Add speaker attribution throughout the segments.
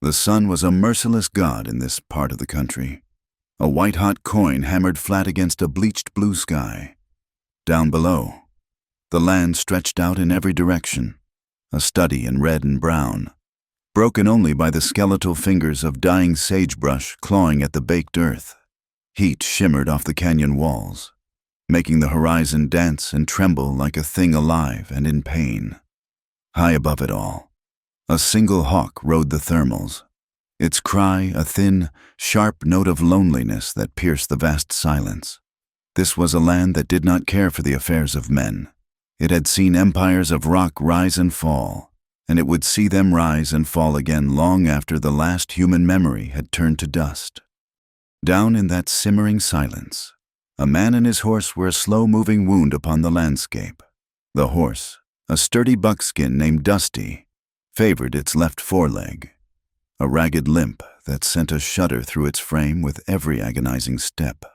Speaker 1: The sun was a merciless god in this part of the country. A white-hot coin hammered flat against a bleached blue sky. Down below, the land stretched out in every direction, a study in red and brown, broken only by the skeletal fingers of dying sagebrush clawing at the baked earth. Heat shimmered off the canyon walls, making the horizon dance and tremble like a thing alive and in pain. High above it all, a single hawk rode the thermals, its cry a thin, sharp note of loneliness that pierced the vast silence. This was a land that did not care for the affairs of men. It had seen empires of rock rise and fall, and it would see them rise and fall again long after the last human memory had turned to dust. Down in that simmering silence, a man and his horse were a slow-moving wound upon the landscape. The horse, a sturdy buckskin named Dusty, favored its left foreleg, a ragged limp that sent a shudder through its frame with every agonizing step.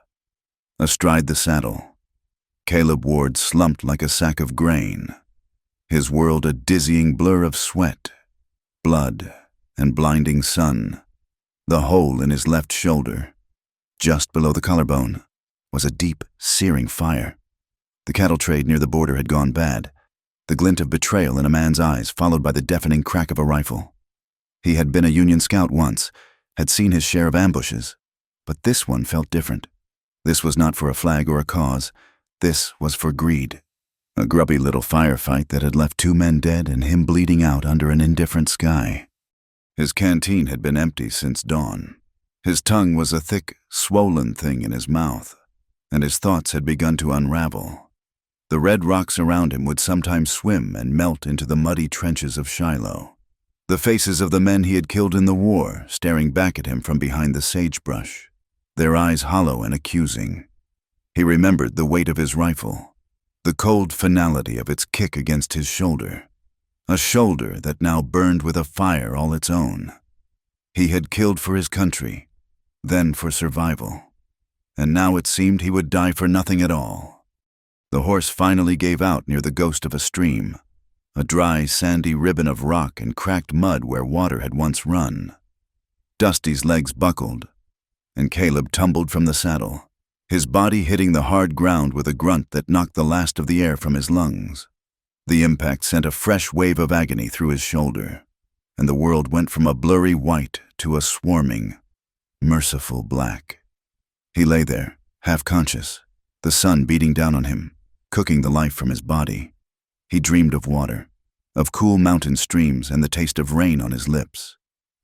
Speaker 1: Astride the saddle, Caleb Ward slumped like a sack of grain, his world a dizzying blur of sweat, blood, and blinding sun. The hole in his left shoulder, just below the collarbone, was a deep, searing fire. The cattle trade near the border had gone bad, the glint of betrayal in a man's eyes followed by the deafening crack of a rifle. He had been a Union scout once, had seen his share of ambushes, but this one felt different. This was not for a flag or a cause. This was for greed. A grubby little firefight that had left 2 men dead and him bleeding out under an indifferent sky. His canteen had been empty since dawn. His tongue was a thick, swollen thing in his mouth, and his thoughts had begun to unravel. The red rocks around him would sometimes swim and melt into the muddy trenches of Shiloh. The faces of the men he had killed in the war staring back at him from behind the sagebrush, their eyes hollow and accusing. He remembered the weight of his rifle, the cold finality of its kick against his shoulder, a shoulder that now burned with a fire all its own. He had killed for his country, then for survival, and now it seemed he would die for nothing at all. The horse finally gave out near the ghost of a stream, a dry, sandy ribbon of rock and cracked mud where water had once run. Dusty's legs buckled, and Caleb tumbled from the saddle, his body hitting the hard ground with a grunt that knocked the last of the air from his lungs. The impact sent a fresh wave of agony through his shoulder, and the world went from a blurry white to a swarming, merciful black. He lay there, half-conscious, the sun beating down on him, cooking the life from his body. He dreamed of water, of cool mountain streams and the taste of rain on his lips.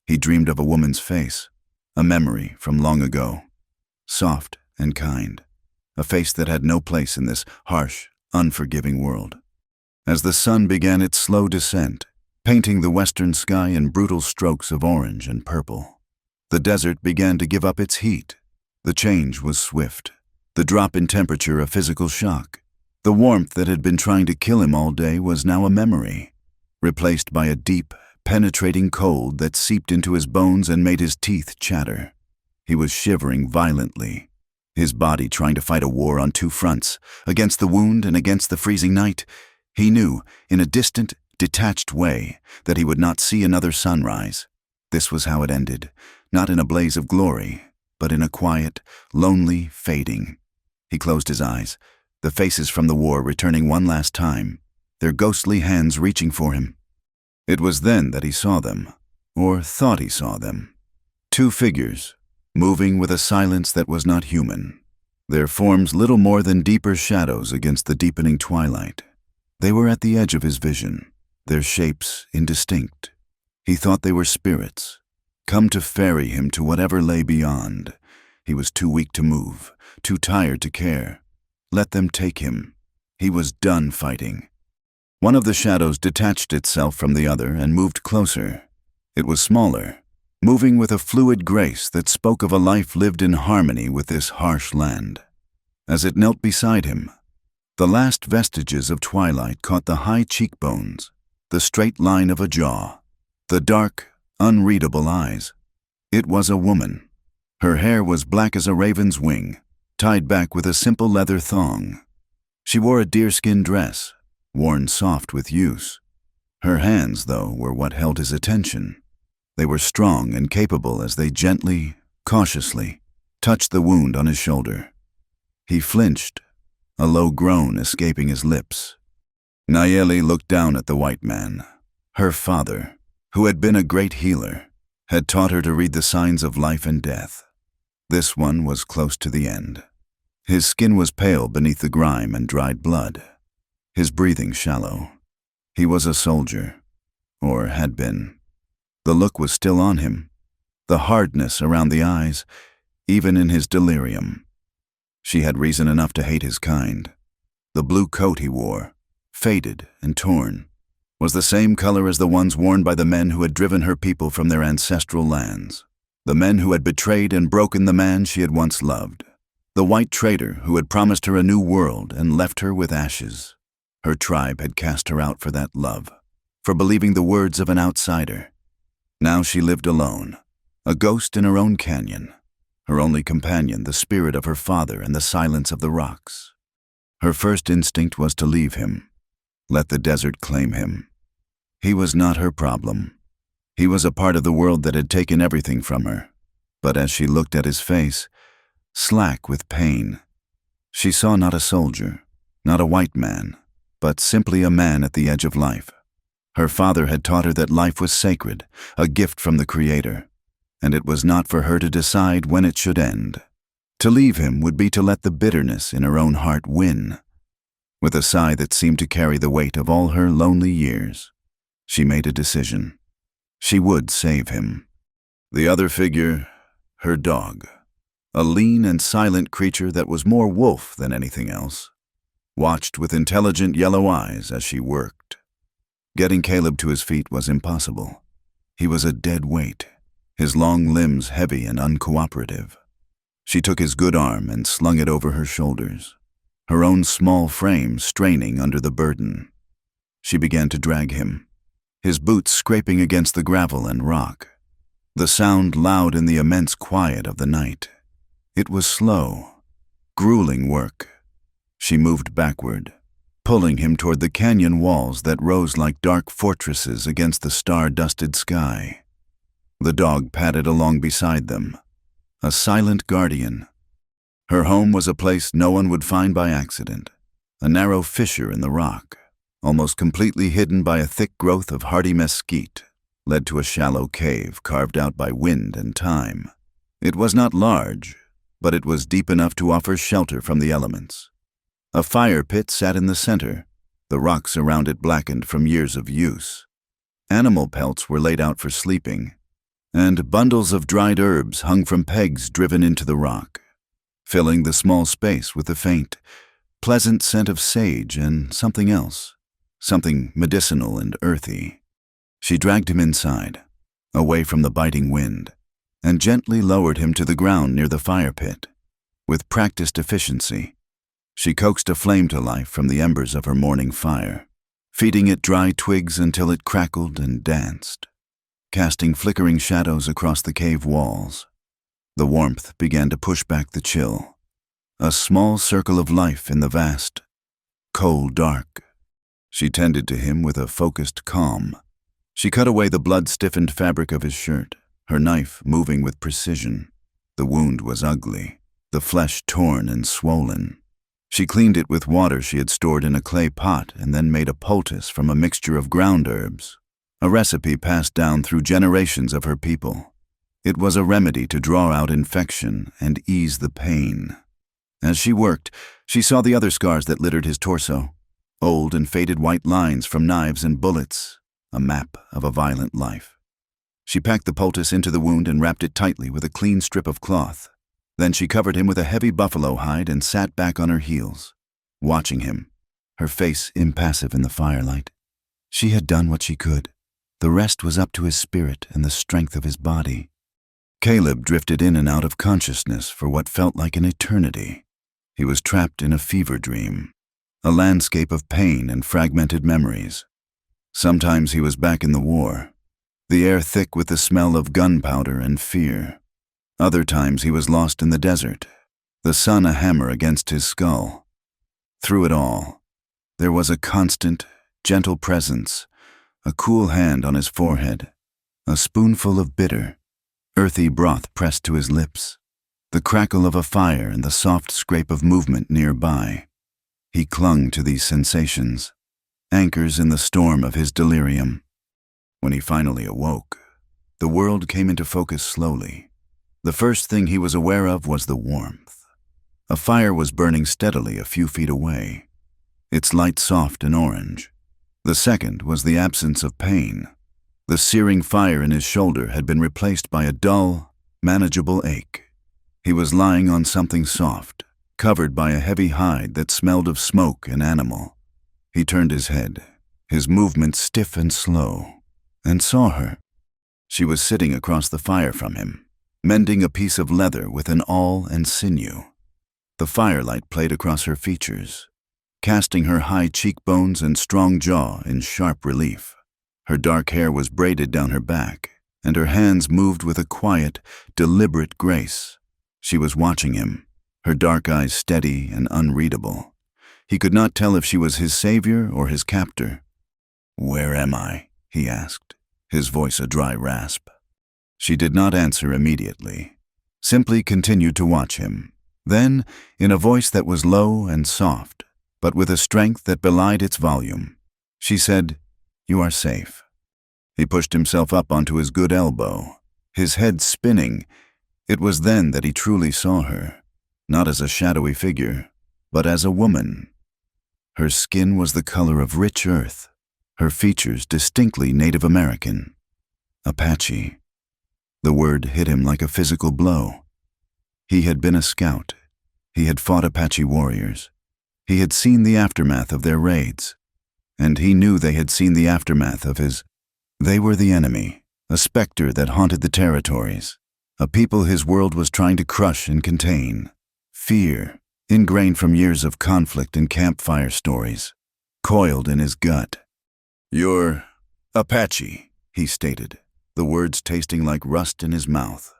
Speaker 1: He dreamed of a woman's face, a memory from long ago, soft and kind, a face that had no place in this harsh, unforgiving world. As the sun began its slow descent, painting the western sky in brutal strokes of orange and purple, the desert began to give up its heat. The change was swift, the drop in temperature a physical shock. The warmth that had been trying to kill him all day was now a memory, replaced by a deep, penetrating cold that seeped into his bones and made his teeth chatter. He was shivering violently, his body trying to fight a war on 2 fronts, against the wound and against the freezing night. He knew, in a distant, detached way, that he would not see another sunrise. This was how it ended, not in a blaze of glory, but in a quiet, lonely fading. He closed his eyes, the faces from the war returning one last time, their ghostly hands reaching for him. It was then that he saw them, or thought he saw them. 2 figures, moving with a silence that was not human, their forms little more than deeper shadows against the deepening twilight. They were at the edge of his vision, their shapes indistinct. He thought they were spirits, come to ferry him to whatever lay beyond. He was too weak to move, too tired to care. Let them take him. He was done fighting. One of the shadows detached itself from the other and moved closer. It was smaller, moving with a fluid grace that spoke of a life lived in harmony with this harsh land. As it knelt beside him, the last vestiges of twilight caught the high cheekbones, the straight line of a jaw, the dark, unreadable eyes. It was a woman. Her hair was black as a raven's wing, tied back with a simple leather thong. She wore a deerskin dress, worn soft with use. Her hands, though, were what held his attention. They were strong and capable as they gently, cautiously, touched the wound on his shoulder. He flinched, a low groan escaping his lips. Nayeli looked down at the white man. Her father, who had been a great healer, had taught her to read the signs of life and death. This one was close to the end. His skin was pale beneath the grime and dried blood, his breathing shallow. He was a soldier, or had been. The look was still on him, the hardness around the eyes, even in his delirium. She had reason enough to hate his kind. The blue coat he wore, faded and torn, was the same color as the ones worn by the men who had driven her people from their ancestral lands, the men who had betrayed and broken the man she had once loved, the white traitor who had promised her a new world and left her with ashes. Her tribe had cast her out for that love, for believing the words of an outsider. Now she lived alone, a ghost in her own canyon, her only companion the spirit of her father and the silence of the rocks. Her first instinct was to leave him, let the desert claim him. He was not her problem. He was a part of the world that had taken everything from her. But as she looked at his face, slack with pain, she saw not a soldier, not a white man, but simply a man at the edge of life. Her father had taught her that life was sacred, a gift from the Creator, and it was not for her to decide when it should end. To leave him would be to let the bitterness in her own heart win. With a sigh that seemed to carry the weight of all her lonely years, she made a decision. She would save him. The other figure, her dog, a lean and silent creature that was more wolf than anything else, watched with intelligent yellow eyes as she worked. Getting Caleb to his feet was impossible. He was a dead weight, his long limbs heavy and uncooperative. She took his good arm and slung it over her shoulders, her own small frame straining under the burden. She began to drag him, his boots scraping against the gravel and rock, the sound loud in the immense quiet of the night. It was slow, grueling work. She moved backward, pulling him toward the canyon walls that rose like dark fortresses against the star-dusted sky. The dog padded along beside them, a silent guardian. Her home was a place no one would find by accident, a narrow fissure in the rock, almost completely hidden by a thick growth of hardy mesquite, led to a shallow cave carved out by wind and time. It was not large, but it was deep enough to offer shelter from the elements. A fire pit sat in the center, the rocks around it blackened from years of use. Animal pelts were laid out for sleeping, and bundles of dried herbs hung from pegs driven into the rock, filling the small space with a faint, pleasant scent of sage and something else, something medicinal and earthy. She dragged him inside, away from the biting wind, and gently lowered him to the ground near the fire pit. With practiced efficiency, she coaxed a flame to life from the embers of her morning fire, feeding it dry twigs until it crackled and danced, casting flickering shadows across the cave walls. The warmth began to push back the chill, a small circle of life in the vast, cold dark. She tended to him with a focused calm. She cut away the blood-stiffened fabric of his shirt, her knife moving with precision. The wound was ugly, the flesh torn and swollen. She cleaned it with water she had stored in a clay pot and then made a poultice from a mixture of ground herbs, a recipe passed down through generations of her people. It was a remedy to draw out infection and ease the pain. As she worked, she saw the other scars that littered his torso, old and faded white lines from knives and bullets, a map of a violent life. She packed the poultice into the wound and wrapped it tightly with a clean strip of cloth. Then she covered him with a heavy buffalo hide and sat back on her heels, watching him, her face impassive in the firelight. She had done what she could. The rest was up to his spirit and the strength of his body. Caleb drifted in and out of consciousness for what felt like an eternity. He was trapped in a fever dream, a landscape of pain and fragmented memories. Sometimes he was back in the war, the air thick with the smell of gunpowder and fear. Other times he was lost in the desert, the sun a hammer against his skull. Through it all, there was a constant, gentle presence, a cool hand on his forehead, a spoonful of bitter, earthy broth pressed to his lips, the crackle of a fire and the soft scrape of movement nearby. He clung to these sensations, anchors in the storm of his delirium. When he finally awoke, the world came into focus slowly. The first thing he was aware of was the warmth. A fire was burning steadily a few feet away, its light soft and orange. The second was the absence of pain. The searing fire in his shoulder had been replaced by a dull, manageable ache. He was lying on something soft, covered by a heavy hide that smelled of smoke and animal. He turned his head, his movements stiff and slow, and saw her. She was sitting across the fire from him, mending a piece of leather with an awl and sinew. The firelight played across her features, casting her high cheekbones and strong jaw in sharp relief. Her dark hair was braided down her back, and her hands moved with a quiet, deliberate grace. She was watching him, her dark eyes steady and unreadable. He could not tell if she was his savior or his captor. "Where am I?" he asked, his voice a dry rasp. She did not answer immediately, simply continued to watch him. Then, in a voice that was low and soft, but with a strength that belied its volume, she said, "You are safe." He pushed himself up onto his good elbow, his head spinning. It was then that he truly saw her, not as a shadowy figure, but as a woman. Her skin was the color of rich earth, her features distinctly Native American. Apache. The word hit him like a physical blow. He had been a scout. He had fought Apache warriors. He had seen the aftermath of their raids, and he knew they had seen the aftermath of his. They were the enemy, a specter that haunted the territories, a people his world was trying to crush and contain. Fear, ingrained from years of conflict and campfire stories, coiled in his gut. "You're Apache," he stated, the words tasting like rust in his mouth.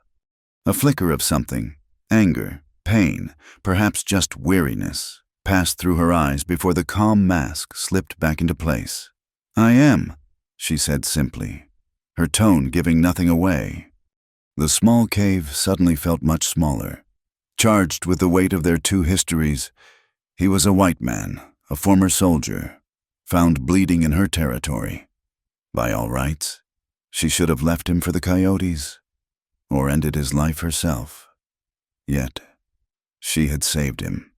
Speaker 1: A flicker of something, anger, pain, perhaps just weariness, passed through her eyes before the calm mask slipped back into place. "I am," she said simply, her tone giving nothing away. The small cave suddenly felt much smaller. Charged with the weight of their two histories, he was a white man, a former soldier, found bleeding in her territory. By all rights, she should have left him for the coyotes, or ended his life herself. Yet, she had saved him.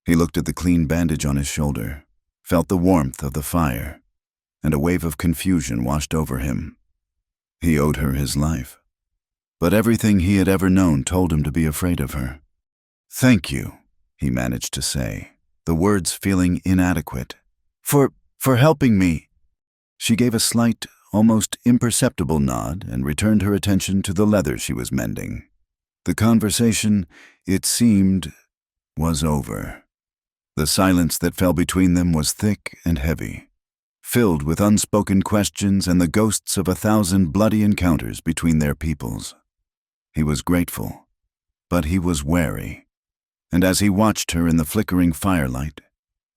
Speaker 1: He looked at the clean bandage on his shoulder, felt the warmth of the fire, and a wave of confusion washed over him. He owed her his life, but everything he had ever known told him to be afraid of her. "Thank you," he managed to say, the words feeling inadequate. For helping me." She gave a slight, almost imperceptible nod and returned her attention to the leather she was mending. The conversation, it seemed, was over. The silence that fell between them was thick and heavy, filled with unspoken questions and the ghosts of 1,000 bloody encounters between their peoples. He was grateful, but he was wary, and as he watched her in the flickering firelight,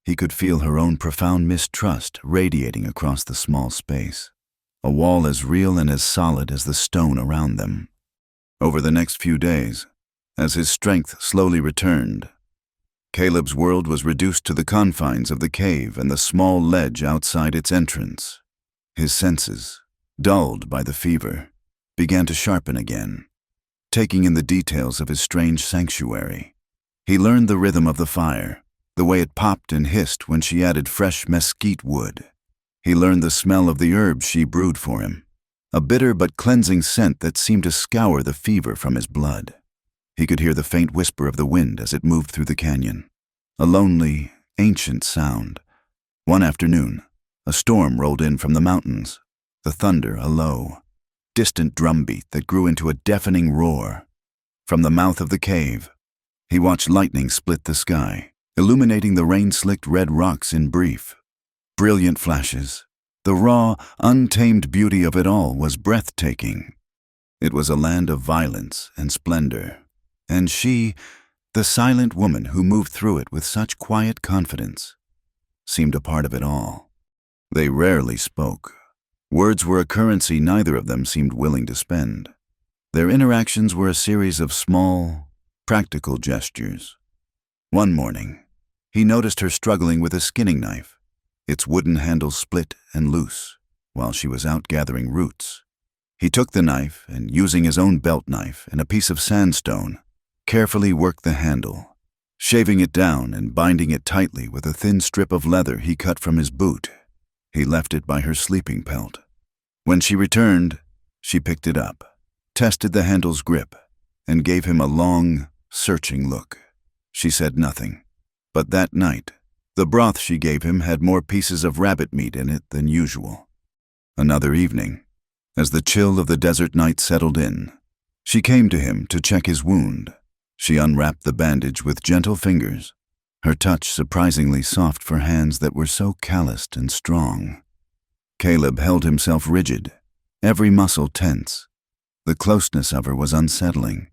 Speaker 1: he could feel her own profound mistrust radiating across the small space, a wall as real and as solid as the stone around them. Over the next few days, as his strength slowly returned, Caleb's world was reduced to the confines of the cave and the small ledge outside its entrance. His senses, dulled by the fever, began to sharpen again, taking in the details of his strange sanctuary. He learned the rhythm of the fire, the way it popped and hissed when she added fresh mesquite wood. He learned the smell of the herbs she brewed for him, a bitter but cleansing scent that seemed to scour the fever from his blood. He could hear the faint whisper of the wind as it moved through the canyon, a lonely, ancient sound. One afternoon, a storm rolled in from the mountains, the thunder a low, distant drumbeat that grew into a deafening roar. From the mouth of the cave, he watched lightning split the sky, illuminating the rain-slicked red rocks in brief. Brilliant flashes. The raw, untamed beauty of it all was breathtaking. It was a land of violence and splendor, and she, the silent woman who moved through it with such quiet confidence, seemed a part of it all. They rarely spoke, Words were a currency neither of them seemed willing to spend. Their interactions were a series of small, practical gestures. One morning, he noticed her struggling with a skinning knife, its wooden handle split and loose, while she was out gathering roots. He took the knife and, using his own belt knife and a piece of sandstone, carefully worked the handle, shaving it down and binding it tightly with a thin strip of leather he cut from his boot. He left it by her sleeping pelt. When she returned, she picked it up, tested the handle's grip, and gave him a long, searching look. She said nothing, but that night, the broth she gave him had more pieces of rabbit meat in it than usual. Another evening, as the chill of the desert night settled in, she came to him to check his wound. She unwrapped the bandage with gentle fingers, her touch surprisingly soft for hands that were so calloused and strong. Caleb held himself rigid, every muscle tense. The closeness of her was unsettling.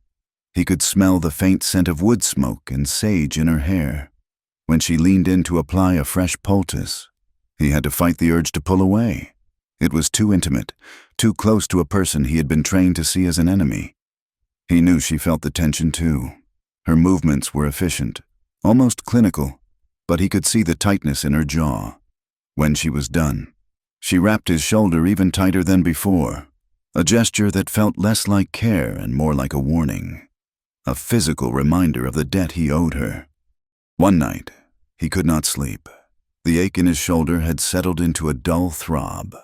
Speaker 1: He could smell the faint scent of wood smoke and sage in her hair. When she leaned in to apply a fresh poultice, he had to fight the urge to pull away. It was too intimate, too close to a person he had been trained to see as an enemy. He knew she felt the tension too. Her movements were efficient, almost clinical, but he could see the tightness in her jaw. When she was done, she wrapped his shoulder even tighter than before, a gesture that felt less like care and more like a warning, a physical reminder of the debt he owed her. One night, he could not sleep. The ache in his shoulder had settled into a dull throb,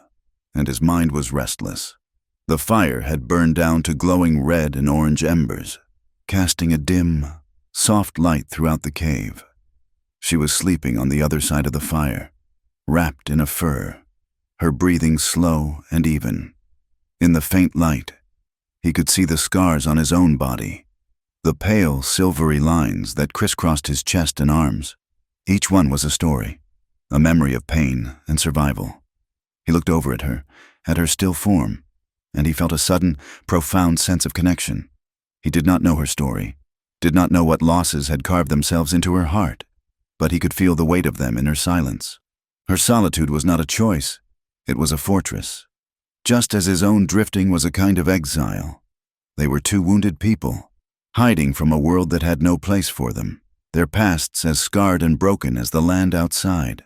Speaker 1: and his mind was restless. The fire had burned down to glowing red and orange embers, casting a dim, soft light throughout the cave. She was sleeping on the other side of the fire, wrapped in a fur, her breathing slow and even. In the faint light, he could see the scars on his own body, the pale, silvery lines that crisscrossed his chest and arms. Each one was a story, a memory of pain and survival. He looked over at her still form, and he felt a sudden, profound sense of connection. He did not know her story, did not know what losses had carved themselves into her heart, but he could feel the weight of them in her silence. Her solitude was not a choice, it was a fortress. Just as his own drifting was a kind of exile, they were two wounded people, hiding from a world that had no place for them, their pasts as scarred and broken as the land outside.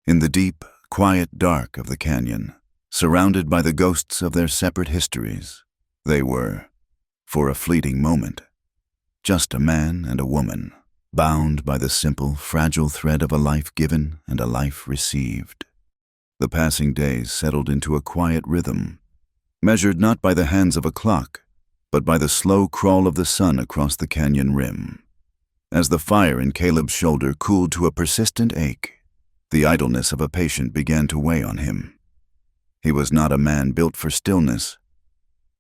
Speaker 1: In the deep, quiet dark of the canyon, surrounded by the ghosts of their separate histories, they were, for a fleeting moment, just a man and a woman, bound by the simple, fragile thread of a life given and a life received. The passing days settled into a quiet rhythm, measured not by the hands of a clock, but by the slow crawl of the sun across the canyon rim. As the fire in Caleb's shoulder cooled to a persistent ache, the idleness of a patient began to weigh on him. He was not a man built for stillness.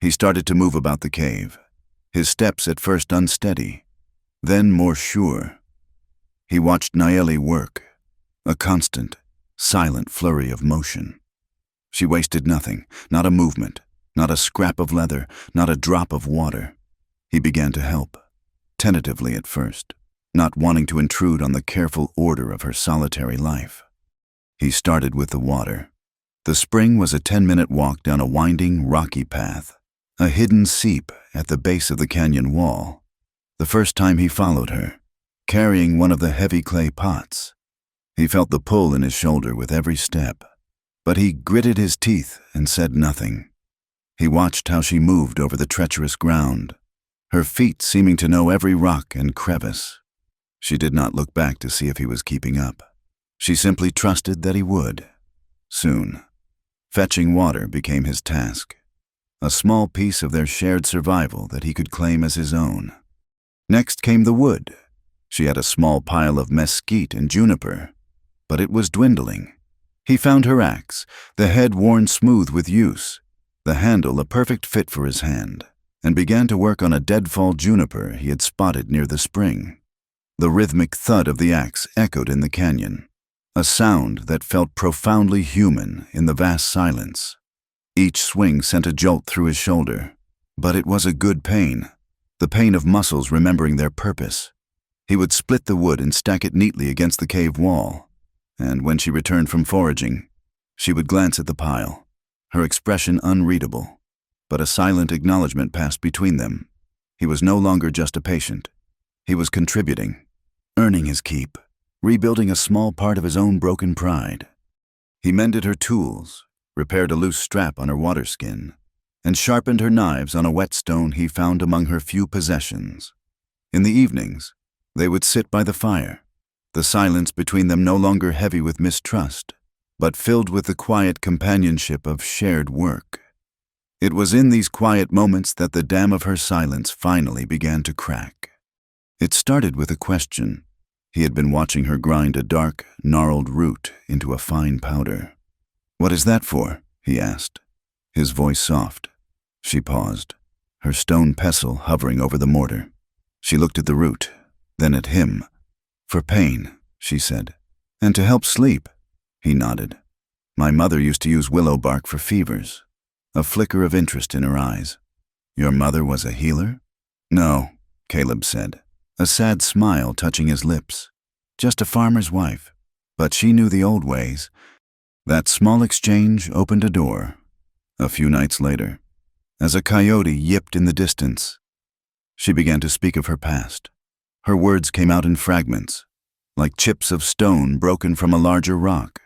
Speaker 1: He started to move about the cave, his steps at first unsteady, then more sure. He watched Nayeli work, a constant, silent flurry of motion. She wasted nothing, not a movement, not a scrap of leather, not a drop of water. He began to help, tentatively at first, not wanting to intrude on the careful order of her solitary life. He started with the water. The spring was a 10-minute walk down a winding, rocky path, a hidden seep at the base of the canyon wall. The first time he followed her, carrying one of the heavy clay pots, he felt the pull in his shoulder with every step, but he gritted his teeth and said nothing. He watched how she moved over the treacherous ground, her feet seeming to know every rock and crevice. She did not look back to see if he was keeping up. She simply trusted that he would. Soon, fetching water became his task, a small piece of their shared survival that he could claim as his own. Next came the wood. She had a small pile of mesquite and juniper, but it was dwindling. He found her axe, the head worn smooth with use, the handle a perfect fit for his hand, and began to work on a deadfall juniper he had spotted near the spring. The rhythmic thud of the axe echoed in the canyon, a sound that felt profoundly human in the vast silence. Each swing sent a jolt through his shoulder, but it was a good pain, the pain of muscles remembering their purpose. He would split the wood and stack it neatly against the cave wall, and when she returned from foraging, she would glance at the pile, her expression unreadable. But a silent acknowledgement passed between them. He was no longer just a patient. He was contributing, earning his keep, rebuilding a small part of his own broken pride. He mended her tools, repaired a loose strap on her water skin, and sharpened her knives on a whetstone he found among her few possessions. In the evenings, they would sit by the fire, the silence between them no longer heavy with mistrust, but filled with the quiet companionship of shared work. It was in these quiet moments that the dam of her silence finally began to crack. It started with a question. He had been watching her grind a dark, gnarled root into a fine powder. "What is that for?" he asked, his voice soft. She paused, her stone pestle hovering over the mortar. She looked at the root, then at him. "For pain," she said. "And to help sleep." He nodded. "My mother used to use willow bark for fevers." A flicker of interest in her eyes. "Your mother was a healer?" "No," Caleb said, a sad smile touching his lips. "Just a farmer's wife. But she knew the old ways." That small exchange opened a door. A few nights later, as a coyote yipped in the distance, she began to speak of her past. Her words came out in fragments, like chips of stone broken from a larger rock.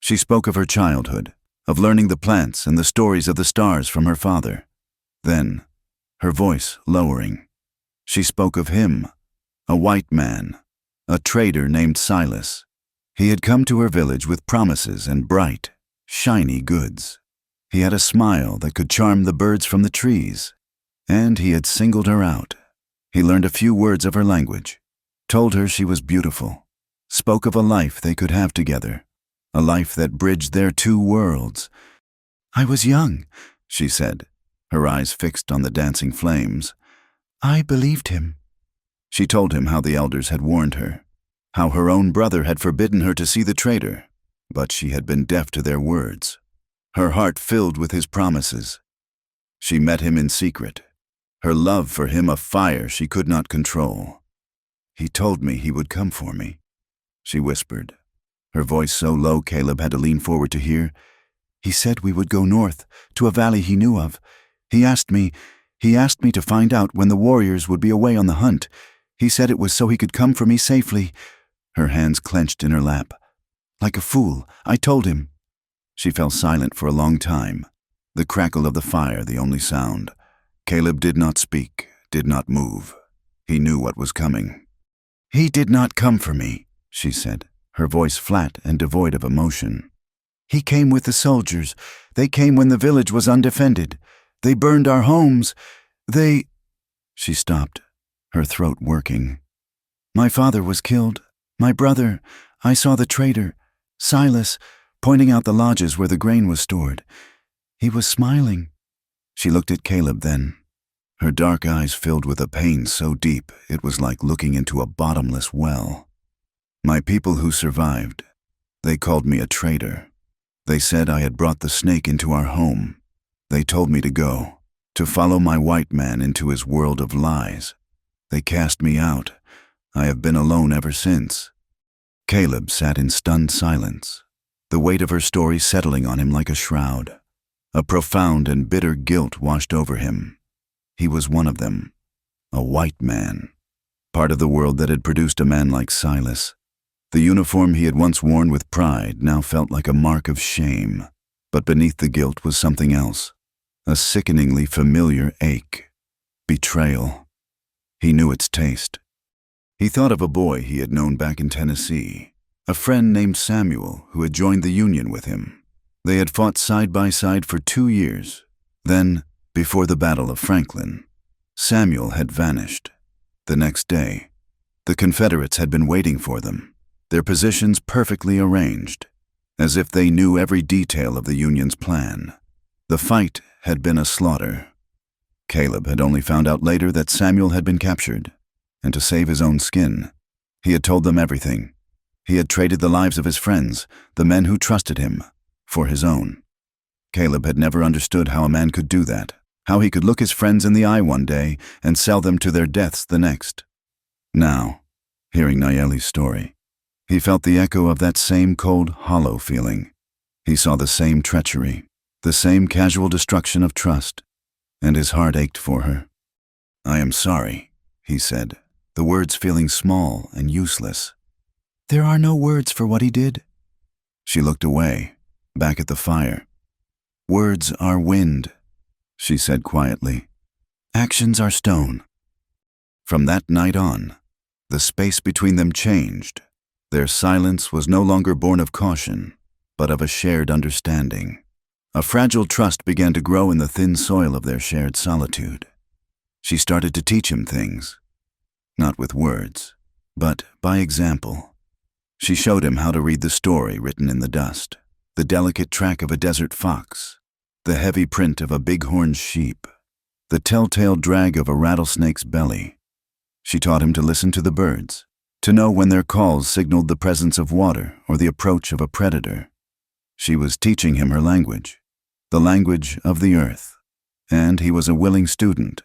Speaker 1: She spoke of her childhood, of learning the plants and the stories of the stars from her father. Then, her voice lowering, she spoke of him, a white man, a trader named Silas. He had come to her village with promises and bright, shiny goods. He had a smile that could charm the birds from the trees, and he had singled her out. He learned a few words of her language, told her she was beautiful, spoke of a life they could have together, a life that bridged their two worlds. "I was young," she said, her eyes fixed on the dancing flames. "I believed him." She told him how the elders had warned her, how her own brother had forbidden her to see the trader, but she had been deaf to their words. Her heart filled with his promises. She met him in secret, her love for him a fire she could not control. "He told me he would come for me," she whispered, her voice so low Caleb had to lean forward to hear. "He said we would go north, to a valley he knew of. He asked me to find out when the warriors would be away on the hunt. He said it was so he could come for me safely." Her hands clenched in her lap. "Like a fool, I told him." She fell silent for a long time, the crackle of the fire the only sound. Caleb did not speak, did not move. He knew what was coming. "He did not come for me," she said, her voice flat and devoid of emotion. "He came with the soldiers. They came when the village was undefended. They burned our homes. She stopped, her throat working. "My father was killed. My brother. I saw the trader, Silas, pointing out the lodges where the grain was stored. He was smiling." She looked at Caleb then. Her dark eyes filled with a pain so deep it was like looking into a bottomless well. "My people who survived, they called me a traitor. They said I had brought the snake into our home. They told me to go, to follow my white man into his world of lies. They cast me out. I have been alone ever since." Caleb sat in stunned silence, the weight of her story settling on him like a shroud. A profound and bitter guilt washed over him. He was one of them, a white man, part of the world that had produced a man like Silas. The uniform he had once worn with pride now felt like a mark of shame, but beneath the guilt was something else, a sickeningly familiar ache, betrayal. He knew its taste. He thought of a boy he had known back in Tennessee, a friend named Samuel who had joined the Union with him. They had fought side by side for 2 years. Then, before the Battle of Franklin, Samuel had vanished. The next day, the Confederates had been waiting for them, their positions perfectly arranged, as if they knew every detail of the Union's plan. The fight had been a slaughter. Caleb had only found out later that Samuel had been captured, and to save his own skin, he had told them everything. He had traded the lives of his friends, the men who trusted him, for his own. Caleb had never understood how a man could do that, how he could look his friends in the eye one day and sell them to their deaths the next. Now, hearing Nayeli's story, he felt the echo of that same cold, hollow feeling. He saw the same treachery, The same casual destruction of trust, and his heart ached for her. "I am sorry," he said, the words feeling small and useless. "There are no words for what he did." She looked away, back at the fire. "Words are wind," she said quietly. "Actions are stone." From that night on, the space between them changed. Their silence was no longer born of caution, but of a shared understanding. A fragile trust began to grow in the thin soil of their shared solitude. She started to teach him things, not with words, but by example. She showed him how to read the story written in the dust, the delicate track of a desert fox, the heavy print of a bighorn sheep, the telltale drag of a rattlesnake's belly. She taught him to listen to the birds, to know when their calls signaled the presence of water or the approach of a predator. She was teaching him her language, the language of the earth, and he was a willing student.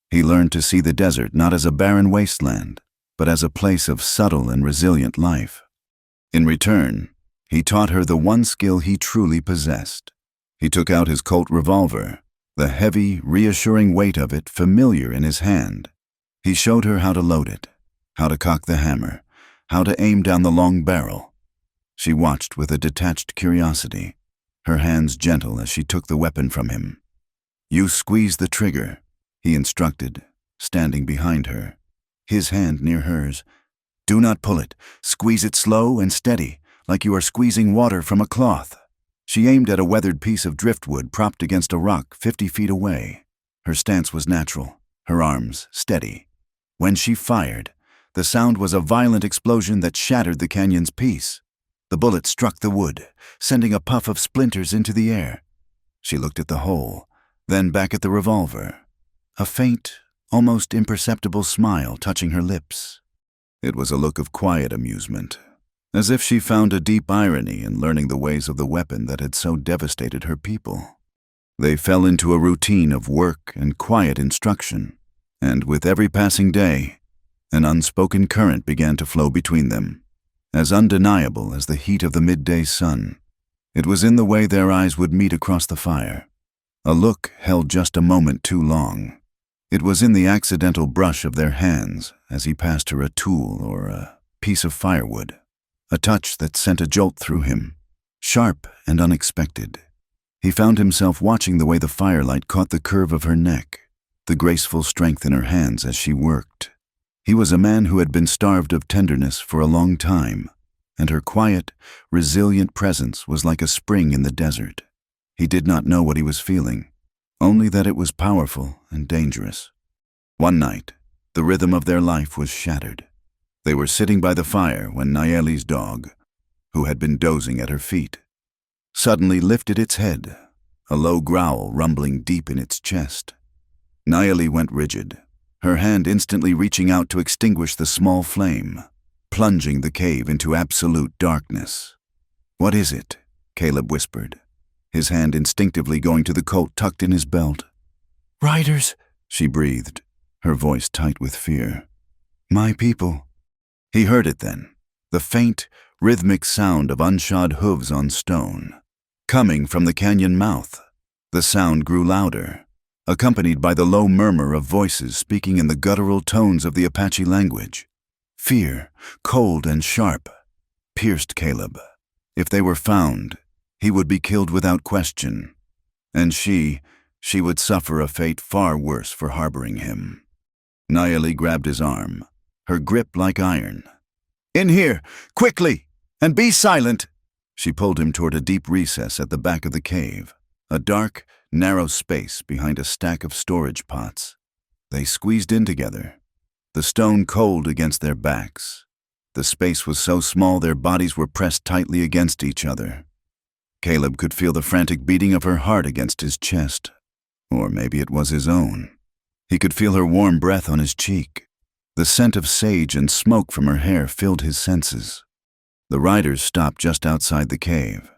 Speaker 1: He learned to see the desert not as a barren wasteland, but as a place of subtle and resilient life. In return, he taught her the one skill he truly possessed. He took out his Colt revolver, the heavy, reassuring weight of it familiar in his hand. He showed her how to load it, how to cock the hammer, how to aim down the long barrel. She watched with a detached curiosity, her hands gentle as she took the weapon from him. "You squeeze the trigger," he instructed, standing behind her, his hand near hers. "Do not pull it. Squeeze it slow and steady, like you are squeezing water from a cloth." She aimed at a weathered piece of driftwood propped against a rock 50 feet away. Her stance was natural, her arms steady. When she fired, the sound was a violent explosion that shattered the canyon's peace. The bullet struck the wood, sending a puff of splinters into the air. She looked at the hole, then back at the revolver, a faint, almost imperceptible smile touching her lips. It was a look of quiet amusement, as if she found a deep irony in learning the ways of the weapon that had so devastated her people. They fell into a routine of work and quiet instruction, and with every passing day, an unspoken current began to flow between them, as undeniable as the heat of the midday sun. It was in the way their eyes would meet across the fire. A look held just a moment too long. It was in the accidental brush of their hands as he passed her a tool or a piece of firewood, a touch that sent a jolt through him, sharp and unexpected. He found himself watching the way the firelight caught the curve of her neck, the graceful strength in her hands as she worked. He was a man who had been starved of tenderness for a long time, and her quiet, resilient presence was like a spring in the desert. He did not know what he was feeling, only that it was powerful and dangerous. One night, the rhythm of their life was shattered. They were sitting by the fire when Nayeli's dog, who had been dozing at her feet, suddenly lifted its head, a low growl rumbling deep in its chest. Nayeli went rigid, her hand instantly reaching out to extinguish the small flame, plunging the cave into absolute darkness. "What is it?" Caleb whispered, his hand instinctively going to the Colt tucked in his belt. "Riders," she breathed, her voice tight with fear. "My people." He heard it then, the faint, rhythmic sound of unshod hooves on stone, coming from the canyon mouth. The sound grew louder, accompanied by the low murmur of voices speaking in the guttural tones of the Apache language. Fear, cold and sharp, pierced Caleb. If they were found, he would be killed without question, and she would suffer a fate far worse for harboring him. Nayeli grabbed his arm, her grip like iron. "In here, quickly, and be silent!" She pulled him toward a deep recess at the back of the cave, a dark, narrow space behind a stack of storage pots. They squeezed in together, the stone cold against their backs. The space was so small their bodies were pressed tightly against each other. Caleb could feel the frantic beating of her heart against his chest, or maybe it was his own. He could feel her warm breath on his cheek. The scent of sage and smoke from her hair filled his senses. The riders stopped just outside the cave.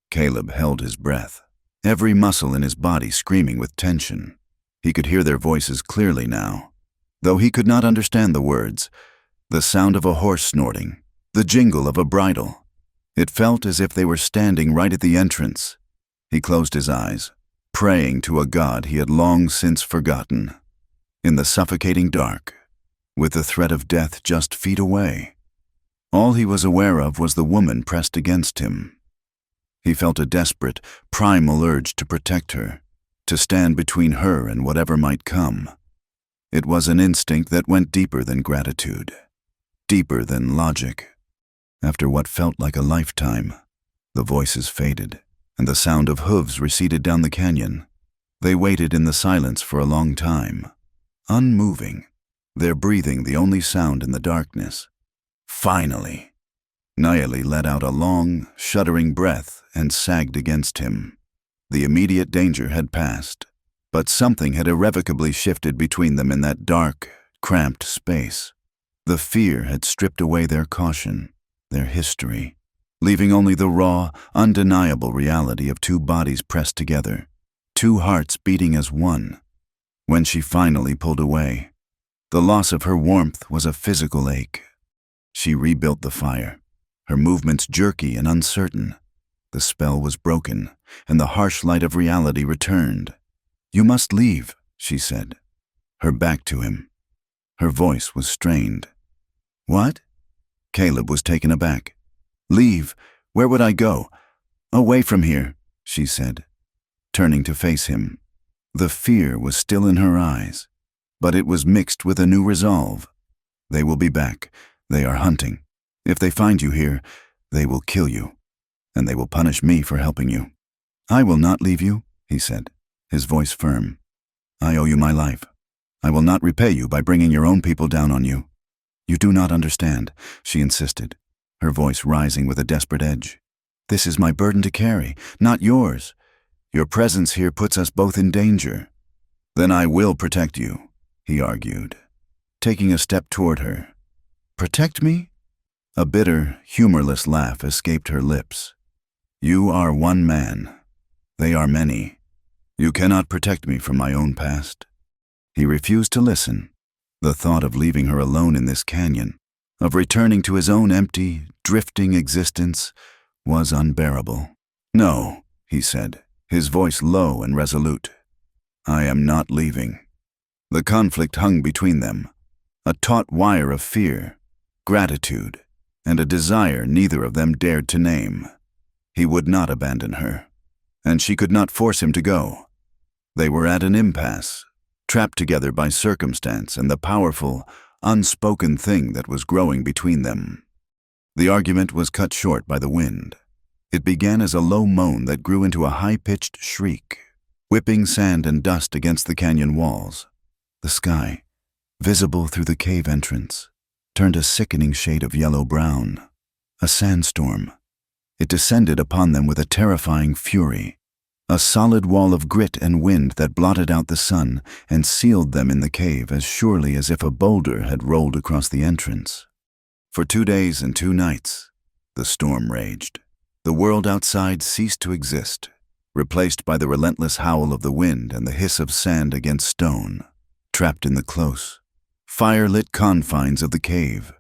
Speaker 1: Caleb held his breath, every muscle in his body screaming with tension. He could hear their voices clearly now, though he could not understand the words. The sound of a horse snorting, the jingle of a bridle. It felt as if they were standing right at the entrance. He closed his eyes, praying to a god he had long since forgotten. In the suffocating dark, with the threat of death just feet away, all he was aware of was the woman pressed against him. He felt a desperate, primal urge to protect her, to stand between her and whatever might come. It was an instinct that went deeper than gratitude, deeper than logic. After what felt like a lifetime, the voices faded, and the sound of hooves receded down the canyon. They waited in the silence for a long time, unmoving, their breathing the only sound in the darkness. Finally, Nayeli let out a long, shuddering breath and sagged against him. The immediate danger had passed, but something had irrevocably shifted between them in that dark, cramped space. The fear had stripped away their caution, their history, leaving only the raw, undeniable reality of two bodies pressed together, two hearts beating as one. When she finally pulled away, the loss of her warmth was a physical ache. She rebuilt the fire, her movements jerky and uncertain. The spell was broken, and the harsh light of reality returned. "You must leave," she said, her back to him. Her voice was strained. "What?" Caleb was taken aback. "Leave? Where would I go?" "Away from here," she said, turning to face him. The fear was still in her eyes, but it was mixed with a new resolve. "They will be back. They are hunting. If they find you here, they will kill you, and they will punish me for helping you." "I will not leave you," he said, his voice firm. "I owe you my life. I will not repay you by bringing your own people down on you." "You do not understand," she insisted, her voice rising with a desperate edge. "This is my burden to carry, not yours. Your presence here puts us both in danger." "Then I will protect you," he argued, taking a step toward her. "Protect me?" A bitter, humorless laugh escaped her lips. "You are one man. They are many. You cannot protect me from my own past." He refused to listen. The thought of leaving her alone in this canyon, of returning to his own empty, drifting existence, was unbearable. "No," he said, his voice low and resolute. "I am not leaving." The conflict hung between them, a taut wire of fear, gratitude, and a desire neither of them dared to name. He would not abandon her, and she could not force him to go. They were at an impasse, trapped together by circumstance and the powerful, unspoken thing that was growing between them. The argument was cut short by the wind. It began as a low moan that grew into a high-pitched shriek, whipping sand and dust against the canyon walls. The sky, visible through the cave entrance, turned a sickening shade of yellow-brown. A sandstorm. It descended upon them with a terrifying fury, a solid wall of grit and wind that blotted out the sun and sealed them in the cave as surely as if a boulder had rolled across the entrance. For 2 days and 2 nights, the storm raged. The world outside ceased to exist, replaced by the relentless howl of the wind and the hiss of sand against stone. Trapped in the close, fire-lit confines of the cave,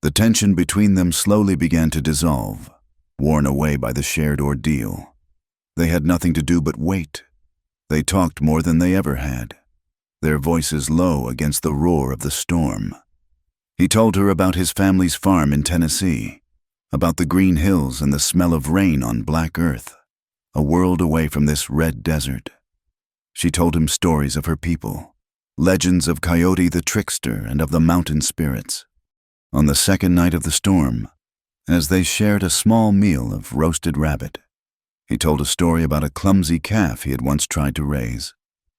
Speaker 1: the tension between them slowly began to dissolve, worn away by the shared ordeal. They had nothing to do but wait. They talked more than they ever had, their voices low against the roar of the storm. He told her about his family's farm in Tennessee, about the green hills and the smell of rain on black earth, a world away from this red desert. She told him stories of her people, legends of Coyote the trickster and of the mountain spirits. On the second night of the storm, as they shared a small meal of roasted rabbit, he told a story about a clumsy calf he had once tried to raise,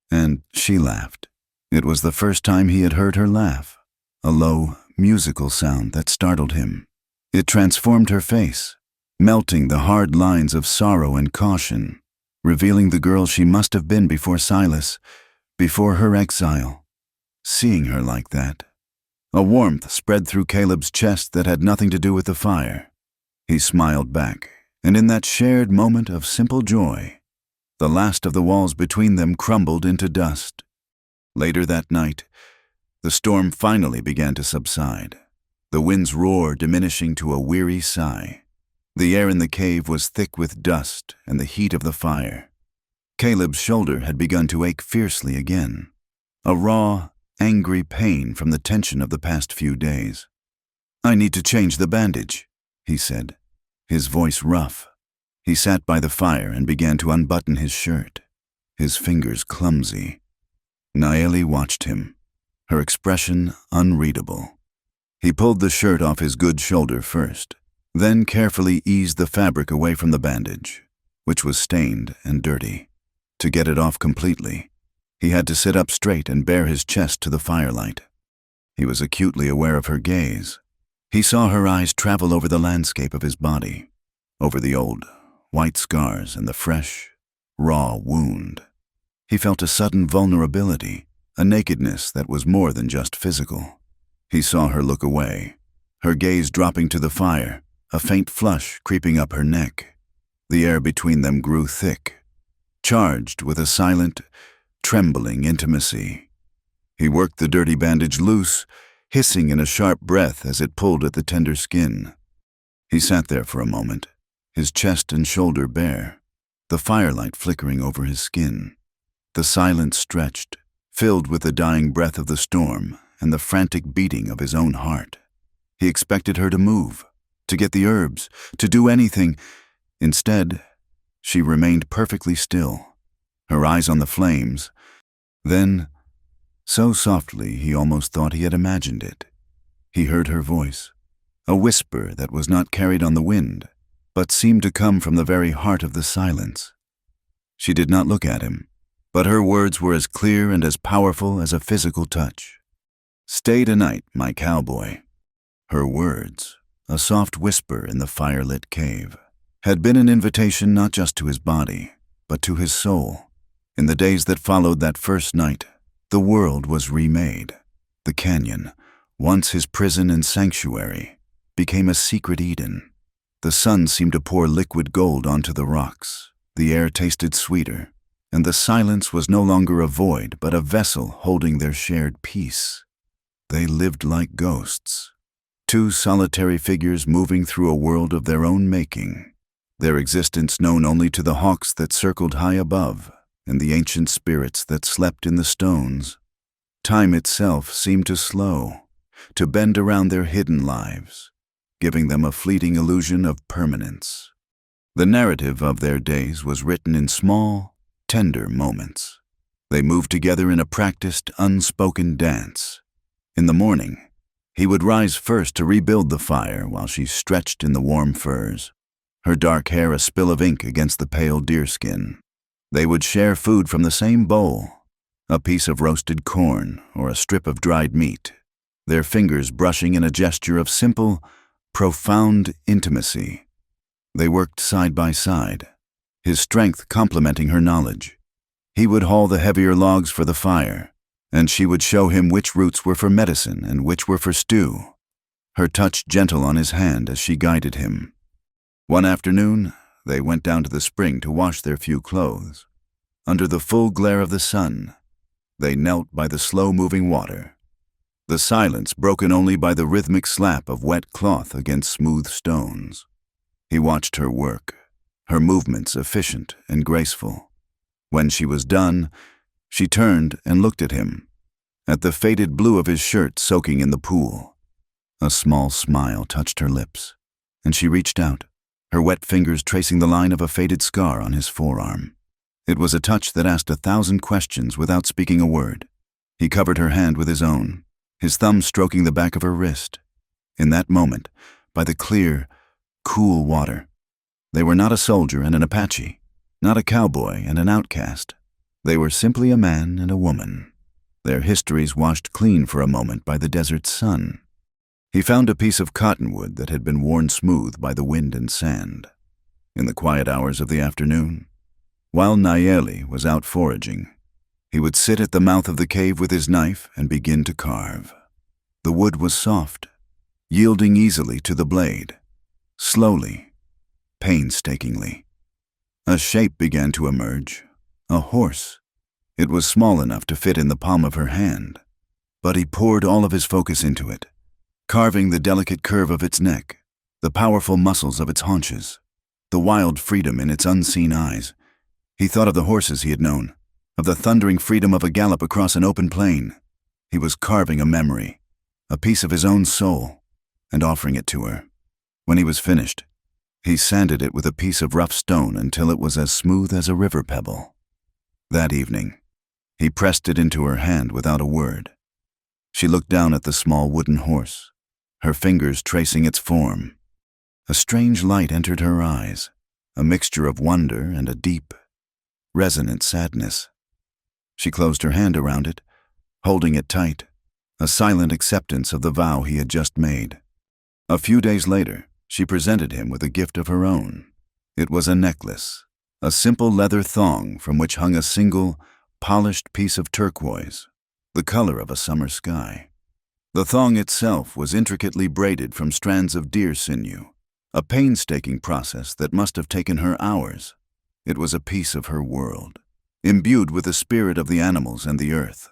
Speaker 1: and she laughed. It was the first time he had heard her laugh, a low, musical sound that startled him. It transformed her face, melting the hard lines of sorrow and caution, revealing the girl she must have been before Silas, before her exile. Seeing her like that, a warmth spread through Caleb's chest that had nothing to do with the fire. He smiled back, and in that shared moment of simple joy, the last of the walls between them crumbled into dust. Later that night, the storm finally began to subside, the wind's roar diminishing to a weary sigh. The air in the cave was thick with dust and the heat of the fire. Caleb's shoulder had begun to ache fiercely again, a raw, angry pain from the tension of the past few days. "I need to change the bandage," he said, his voice rough. He sat by the fire and began to unbutton his shirt, his fingers clumsy. Nayeli watched him, her expression unreadable. He pulled the shirt off his good shoulder first, then carefully eased the fabric away from the bandage, which was stained and dirty. To get it off completely, he had to sit up straight and bare his chest to the firelight. He was acutely aware of her gaze. He saw her eyes travel over the landscape of his body, over the old, white scars and the fresh, raw wound. He felt a sudden vulnerability, a nakedness that was more than just physical. He saw her look away, her gaze dropping to the fire, a faint flush creeping up her neck. The air between them grew thick, charged with a silent, trembling intimacy. He worked the dirty bandage loose, hissing in a sharp breath as it pulled at the tender skin. He sat there for a moment, his chest and shoulder bare, the firelight flickering over his skin. The silence stretched, filled with the dying breath of the storm and the frantic beating of his own heart. He expected her to move, to get the herbs, to do anything. Instead, she remained perfectly still, her eyes on the flames. Then, so softly he almost thought he had imagined it, he heard her voice, a whisper that was not carried on the wind, but seemed to come from the very heart of the silence. She did not look at him, but her words were as clear and as powerful as a physical touch. "Stay tonight, my cowboy." Her words, a soft whisper in the firelit cave, had been an invitation not just to his body, but to his soul. In the days that followed that first night, the world was remade. The canyon, once his prison and sanctuary, became a secret Eden. The sun seemed to pour liquid gold onto the rocks. The air tasted sweeter, and the silence was no longer a void, but a vessel holding their shared peace. They lived like ghosts, two solitary figures moving through a world of their own making, their existence known only to the hawks that circled high above and the ancient spirits that slept in the stones. Time itself seemed to slow, to bend around their hidden lives, giving them a fleeting illusion of permanence. The narrative of their days was written in small, tender moments. They moved together in a practiced, unspoken dance. In the morning, he would rise first to rebuild the fire while she stretched in the warm furs, her dark hair a spill of ink against the pale deerskin. They would share food from the same bowl, a piece of roasted corn or a strip of dried meat, their fingers brushing in a gesture of simple, profound intimacy. They worked side by side, his strength complementing her knowledge. He would haul the heavier logs for the fire, and she would show him which roots were for medicine and which were for stew, her touch gentle on his hand as she guided him. One afternoon, they went down to the spring to wash their few clothes. Under the full glare of the sun, they knelt by the slow-moving water, the silence broken only by the rhythmic slap of wet cloth against smooth stones. He watched her work, her movements efficient and graceful. When she was done, she turned and looked at him, at the faded blue of his shirt soaking in the pool. A small smile touched her lips, and she reached out, her wet fingers tracing the line of a faded scar on his forearm. It was a touch that asked 1,000 questions without speaking a word. He covered her hand with his own, his thumb stroking the back of her wrist. In that moment, by the clear, cool water, they were not a soldier and an Apache, not a cowboy and an outcast. They were simply a man and a woman, their histories washed clean for a moment by the desert's sun. He found a piece of cottonwood that had been worn smooth by the wind and sand. In the quiet hours of the afternoon, while Nayeli was out foraging, he would sit at the mouth of the cave with his knife and begin to carve. The wood was soft, yielding easily to the blade, slowly, painstakingly. A shape began to emerge, a horse. It was small enough to fit in the palm of her hand, but he poured all of his focus into it, carving the delicate curve of its neck, the powerful muscles of its haunches, the wild freedom in its unseen eyes. He thought of the horses he had known, of the thundering freedom of a gallop across an open plain. He was carving a memory, a piece of his own soul, and offering it to her. When he was finished, he sanded it with a piece of rough stone until it was as smooth as a river pebble. That evening, he pressed it into her hand without a word. She looked down at the small wooden horse, her fingers tracing its form. A strange light entered her eyes, a mixture of wonder and a deep, resonant sadness. She closed her hand around it, holding it tight, a silent acceptance of the vow he had just made. A few days later, she presented him with a gift of her own. It was a necklace, a simple leather thong from which hung a single, polished piece of turquoise, the color of a summer sky. The thong itself was intricately braided from strands of deer sinew, a painstaking process that must have taken her hours. It was a piece of her world, imbued with the spirit of the animals and the earth.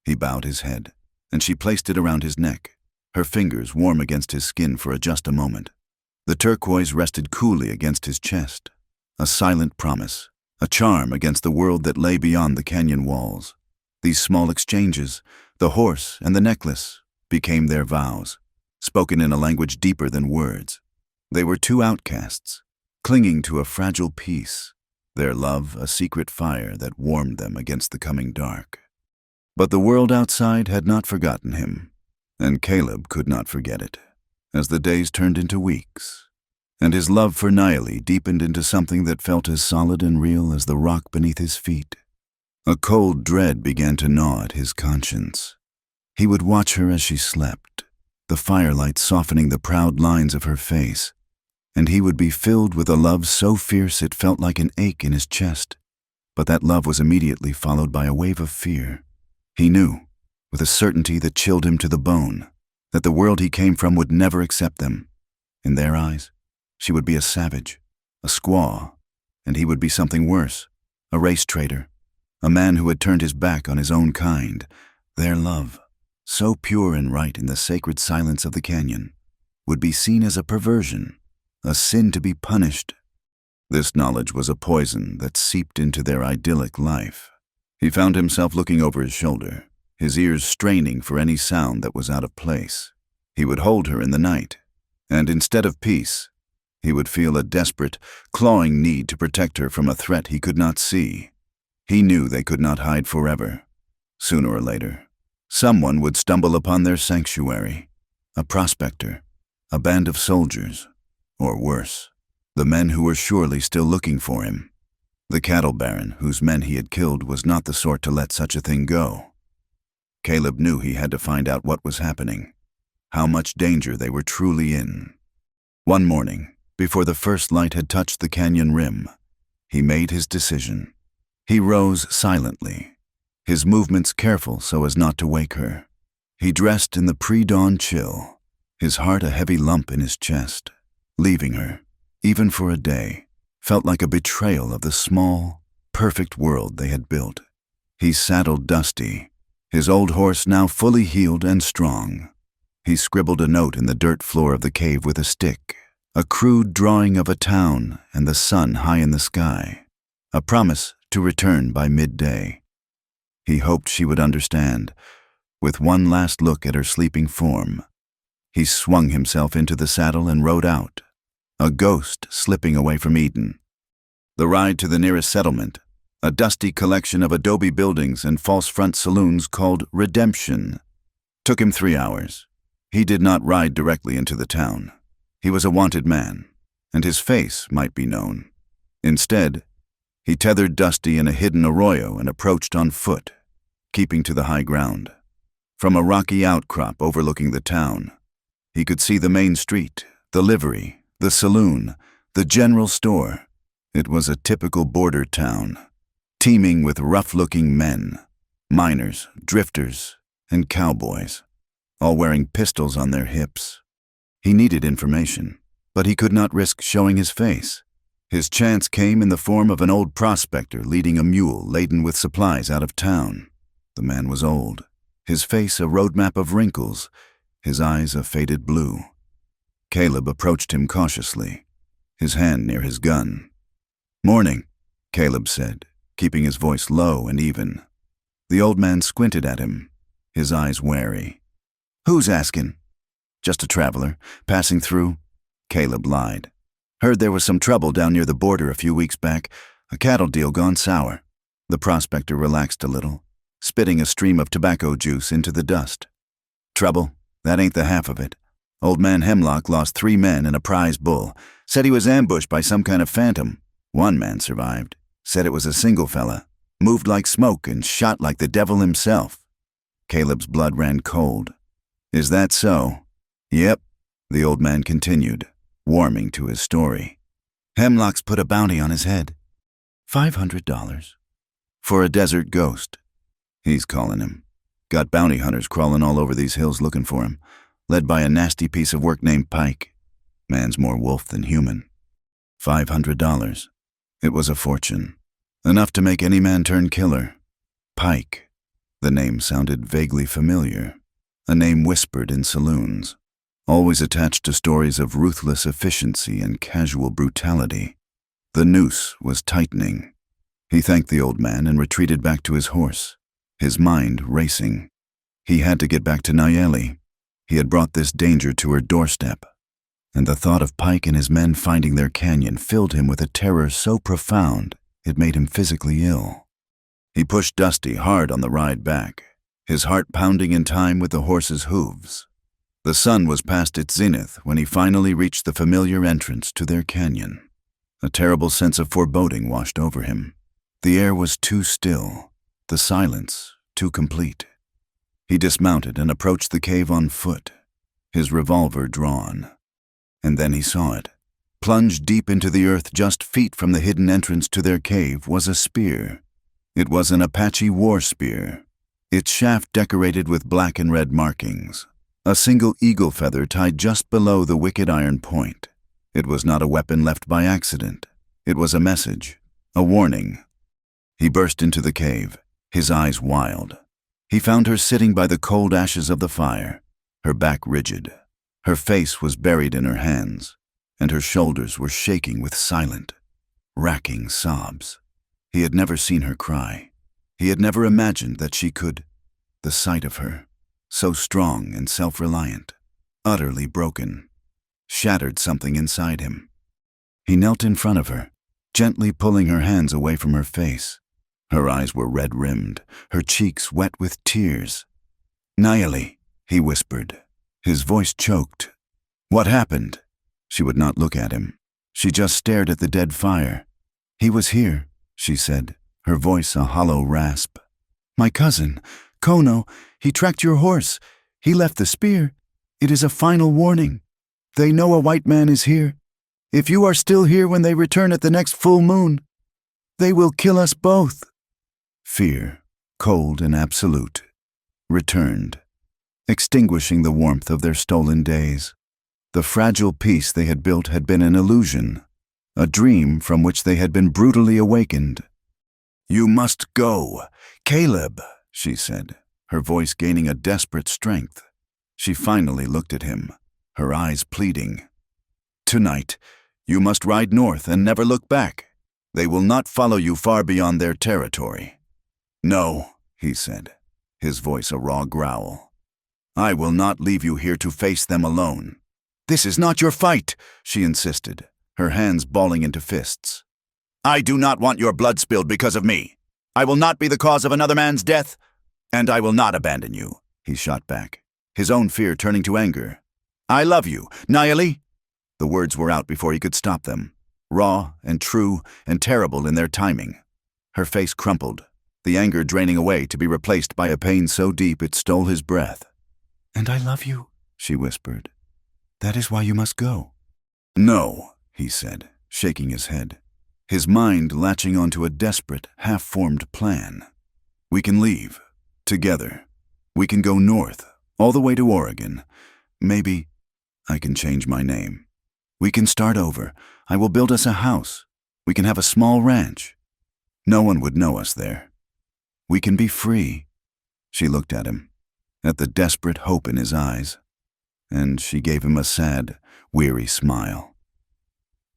Speaker 1: He bowed his head, and she placed it around his neck, her fingers warm against his skin for just a moment. The turquoise rested coolly against his chest, a silent promise, a charm against the world that lay beyond the canyon walls. These small exchanges, the horse and the necklace, became their vows, spoken in a language deeper than words. They were two outcasts, clinging to a fragile peace, their love a secret fire that warmed them against the coming dark. But the world outside had not forgotten him, and Caleb could not forget it, as the days turned into weeks, and his love for Nayeli deepened into something that felt as solid and real as the rock beneath his feet. A cold dread began to gnaw at his conscience. He would watch her as she slept, the firelight softening the proud lines of her face, and he would be filled with a love so fierce it felt like an ache in his chest. But that love was immediately followed by a wave of fear. He knew, with a certainty that chilled him to the bone, that the world he came from would never accept them. In their eyes, she would be a savage, a squaw, and he would be something worse, a race traitor, a man who had turned his back on his own kind. Their love, so pure and right in the sacred silence of the canyon, would be seen as a perversion, a sin to be punished. This knowledge was a poison that seeped into their idyllic life. He found himself looking over his shoulder, his ears straining for any sound that was out of place. He would hold her in the night, and instead of peace, he would feel a desperate, clawing need to protect her from a threat he could not see. He knew they could not hide forever. Sooner or later, someone would stumble upon their sanctuary, a prospector, a band of soldiers, or worse, the men who were surely still looking for him. The cattle baron whose men he had killed was not the sort to let such a thing go. Caleb knew he had to find out what was happening, how much danger they were truly in. One morning, before the first light had touched the canyon rim, he made his decision. He rose silently, his movements careful so as not to wake her. He dressed in the pre-dawn chill, his heart a heavy lump in his chest. Leaving her, even for a day, felt like a betrayal of the small, perfect world they had built. He saddled Dusty, his old horse now fully healed and strong. He scribbled a note in the dirt floor of the cave with a stick, a crude drawing of a town and the sun high in the sky, a promise to return by midday. He hoped she would understand. With one last look at her sleeping form, he swung himself into the saddle and rode out, a ghost slipping away from Eden. The ride to the nearest settlement, a dusty collection of adobe buildings and false front saloons called Redemption, took him 3 hours. He did not ride directly into the town. He was a wanted man, and his face might be known. Instead, he tethered Dusty in a hidden arroyo and approached on foot, keeping to the high ground. From a rocky outcrop overlooking the town, he could see the main street, the livery, the saloon, the general store. It was a typical border town, teeming with rough-looking men, miners, drifters, and cowboys, all wearing pistols on their hips. He needed information, but he could not risk showing his face. His chance came in the form of an old prospector leading a mule laden with supplies out of town. The man was old, his face a roadmap of wrinkles, his eyes a faded blue. Caleb approached him cautiously, his hand near his gun. "Morning," Caleb said, keeping his voice low and even. The old man squinted at him, his eyes wary. "Who's asking?" "Just a traveler, passing through." Caleb lied. "Heard there was some trouble down near the border a few weeks back, a cattle deal gone sour." The prospector relaxed a little, spitting a stream of tobacco juice into the dust. "Trouble? That ain't the half of it. Old man Hemlock lost 3 men and a prize bull. Said he was ambushed by some kind of phantom. One man survived. Said it was a single fella. Moved like smoke and shot like the devil himself." Caleb's blood ran cold. "Is that so?" "Yep," the old man continued, warming to his story. "Hemlock's put a bounty on his head. $500. For a desert ghost. He's calling him. Got bounty hunters crawling all over these hills looking for him, led by a nasty piece of work named Pike. Man's more wolf than human. $500. It was a fortune. Enough to make any man turn killer. Pike. The name sounded vaguely familiar. A name whispered in saloons, always attached to stories of ruthless efficiency and casual brutality. The noose was tightening. He thanked the old man and retreated back to his horse, his mind racing. He had to get back to Nayeli. He had brought this danger to her doorstep, and the thought of Pike and his men finding their canyon filled him with a terror so profound it made him physically ill. He pushed Dusty hard on the ride back, his heart pounding in time with the horse's hooves. The sun was past its zenith when he finally reached the familiar entrance to their canyon. A terrible sense of foreboding washed over him. The air was too still, the silence too complete. He dismounted and approached the cave on foot, his revolver drawn. And then he saw it. Plunged deep into the earth just feet from the hidden entrance to their cave was a spear. It was an Apache war spear, its shaft decorated with black and red markings. A single eagle feather tied just below the wicked iron point. It was not a weapon left by accident. It was a message, a warning. He burst into the cave, his eyes wild. He found her sitting by the cold ashes of the fire, her back rigid. Her face was buried in her hands, and her shoulders were shaking with silent, racking sobs. He had never seen her cry. He had never imagined that she could. The sight of her, so strong and self-reliant, utterly broken, shattered something inside him. He knelt in front of her, gently pulling her hands away from her face. Her eyes were red-rimmed, her cheeks wet with tears. "Nayeli," he whispered. His voice choked. "What happened?" She would not look at him. She just stared at the dead fire. "He was here," she said, her voice a hollow rasp. "My cousin, Kono, he tracked your horse. He left the spear. It is a final warning. They know a white man is here. If you are still here when they return at the next full moon, they will kill us both." Fear, cold and absolute, returned, extinguishing the warmth of their stolen days. The fragile peace they had built had been an illusion, a dream from which they had been brutally awakened. "You must go, Caleb," she said, her voice gaining a desperate strength. She finally looked at him, her eyes pleading. "Tonight, you must ride north and never look back. They will not follow you far beyond their territory." "No," he said, his voice a raw growl. "I will not leave you here to face them alone." "This is not your fight," she insisted, her hands balling into fists. "I do not want your blood spilled because of me. I will not be the cause of another man's death, and I will not abandon you," he shot back, his own fear turning to anger. "I love you, Nayeli." The words were out before he could stop them, raw and true and terrible in their timing. Her face crumpled, the anger draining away to be replaced by a pain so deep it stole his breath. "And I love you," she whispered. "That is why you must go." "No," he said, shaking his head, his mind latching onto a desperate, half-formed plan. "We can leave, together. We can go north, all the way to Oregon. Maybe I can change my name. We can start over. I will build us a house. We can have a small ranch. No one would know us there. We can be free." She looked at him, at the desperate hope in his eyes, and she gave him a sad, weary smile.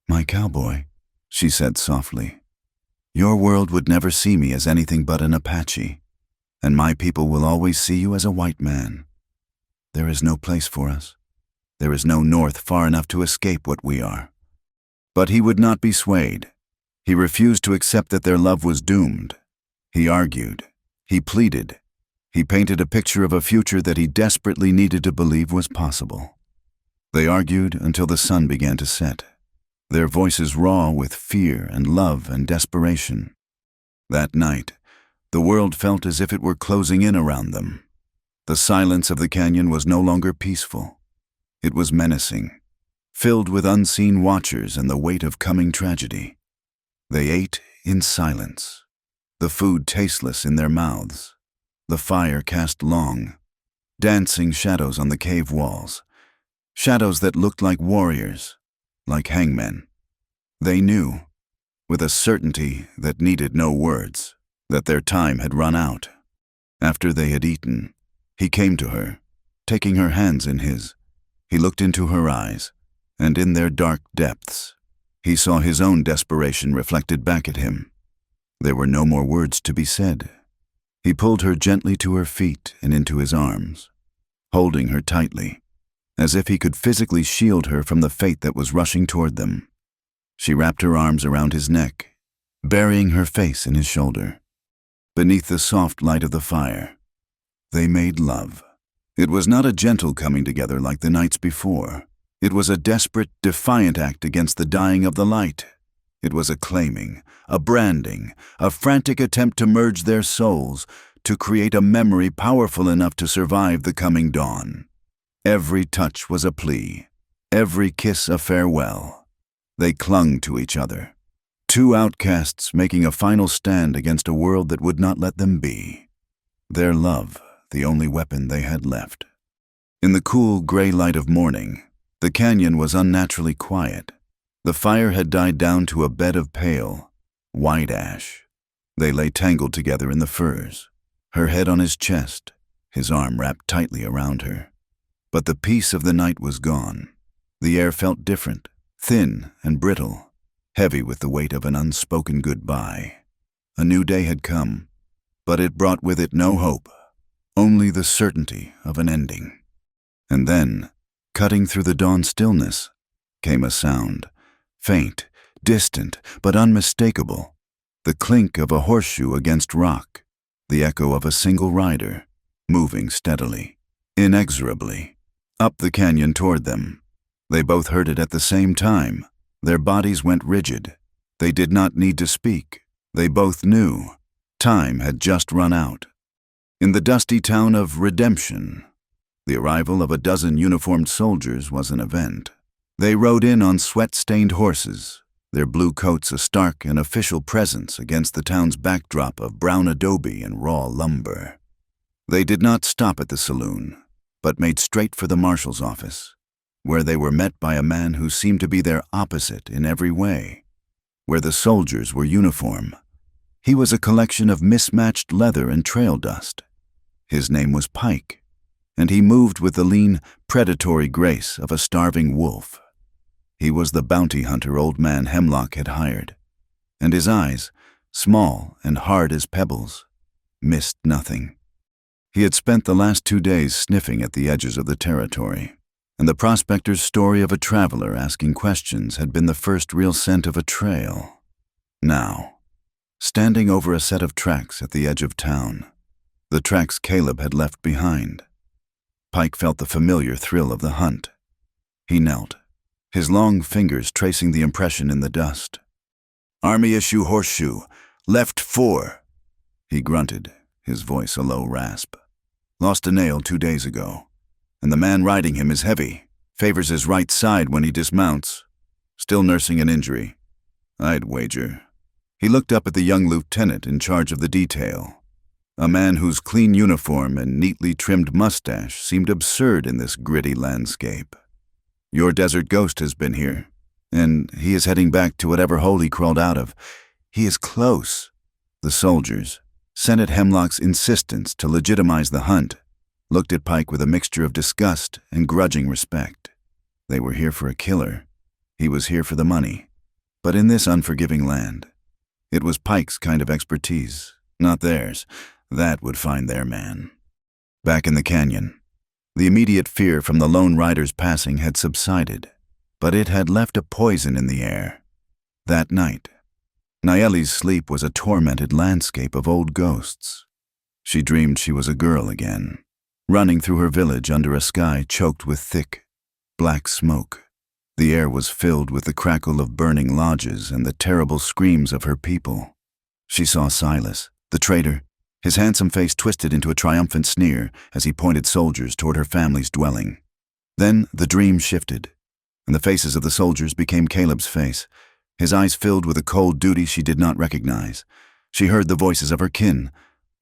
Speaker 1: "My cowboy," she said softly, Your world would never see me as anything but an Apache, and my people will always see you as a white man. There is no place for us. There is no north far enough to escape what we are." But he would not be swayed. He refused to accept that their love was doomed. He argued. He pleaded. He painted a picture of a future that he desperately needed to believe was possible. They argued until the sun began to set, their voices raw with fear and love and desperation. That night, the world felt as if it were closing in around them. The silence of the canyon was no longer peaceful. It was menacing, filled with unseen watchers and the weight of coming tragedy. They ate in silence, the food tasteless in their mouths. The fire cast long, dancing shadows on the cave walls, shadows that looked like warriors, like hangmen. They knew, with a certainty that needed no words, that their time had run out. After they had eaten, he came to her, taking her hands in his. He looked into her eyes, and in their dark depths, he saw his own desperation reflected back at him. There were no more words to be said. He pulled her gently to her feet and into his arms, holding her tightly, as if he could physically shield her from the fate that was rushing toward them. She wrapped her arms around his neck, burying her face in his shoulder. Beneath the soft light of the fire, they made love. It was not a gentle coming together like the nights before. It was a desperate, defiant act against the dying of the light. It was a claiming, a branding, a frantic attempt to merge their souls, to create a memory powerful enough to survive the coming dawn. Every touch was a plea, every kiss a farewell. They clung to each other, two outcasts making a final stand against a world that would not let them be. Their love, the only weapon they had left. In the cool, gray light of morning, the canyon was unnaturally quiet. The fire had died down to a bed of pale, white ash. They lay tangled together in the furs, her head on his chest, his arm wrapped tightly around her. But the peace of the night was gone. The air felt different, thin and brittle, heavy with the weight of an unspoken goodbye. A new day had come, but it brought with it no hope, only the certainty of an ending. And then, cutting through the dawn stillness, came a sound, faint, distant, but unmistakable, the clink of a horseshoe against rock, the echo of a single rider, moving steadily, inexorably, up the canyon toward them. They both heard it at the same time. Their bodies went rigid. They did not need to speak. They both knew. Time had just run out. In the dusty town of Redemption, the arrival of a dozen uniformed soldiers was an event. They rode in on sweat-stained horses, their blue coats a stark and official presence against the town's backdrop of brown adobe and raw lumber. They did not stop at the saloon, but made straight for the marshal's office, where they were met by a man who seemed to be their opposite in every way. Where the soldiers were uniform, he was a collection of mismatched leather and trail dust. His name was Pike, and he moved with the lean, predatory grace of a starving wolf. He was the bounty hunter old man Hemlock had hired, and his eyes, small and hard as pebbles, missed nothing. He had spent the last 2 days sniffing at the edges of the territory, and the prospector's story of a traveler asking questions had been the first real scent of a trail. Now, standing over a set of tracks at the edge of town, the tracks Caleb had left behind, Pike felt the familiar thrill of the hunt. He knelt, his long fingers tracing the impression in the dust. "Army-issue horseshoe, left 4, he grunted, his voice a low rasp. "Lost a nail 2 days ago, and the man riding him is heavy, favors his right side when he dismounts. Still nursing an injury, I'd wager." He looked up at the young lieutenant in charge of the detail, a man whose clean uniform and neatly trimmed mustache seemed absurd in this gritty landscape. "Your desert ghost has been here, and he is heading back to whatever hole he crawled out of. He is close." The soldiers, sent at Hemlock's insistence to legitimize the hunt, looked at Pike with a mixture of disgust and grudging respect. They were here for a killer. He was here for the money. But in this unforgiving land, It was Pike's kind of expertise, not theirs. That would find their man. Back in the canyon, the immediate fear from the lone rider's passing had subsided, but it had left a poison in the air. That night, Nayeli's sleep was a tormented landscape of old ghosts. She dreamed she was a girl again, running through her village under a sky choked with thick, black smoke. The air was filled with the crackle of burning lodges and the terrible screams of her people. She saw Silas, the traitor, his handsome face twisted into a triumphant sneer as he pointed soldiers toward her family's dwelling. Then the dream shifted, and the faces of the soldiers became Caleb's face, his eyes filled with a cold duty she did not recognize. She heard the voices of her kin,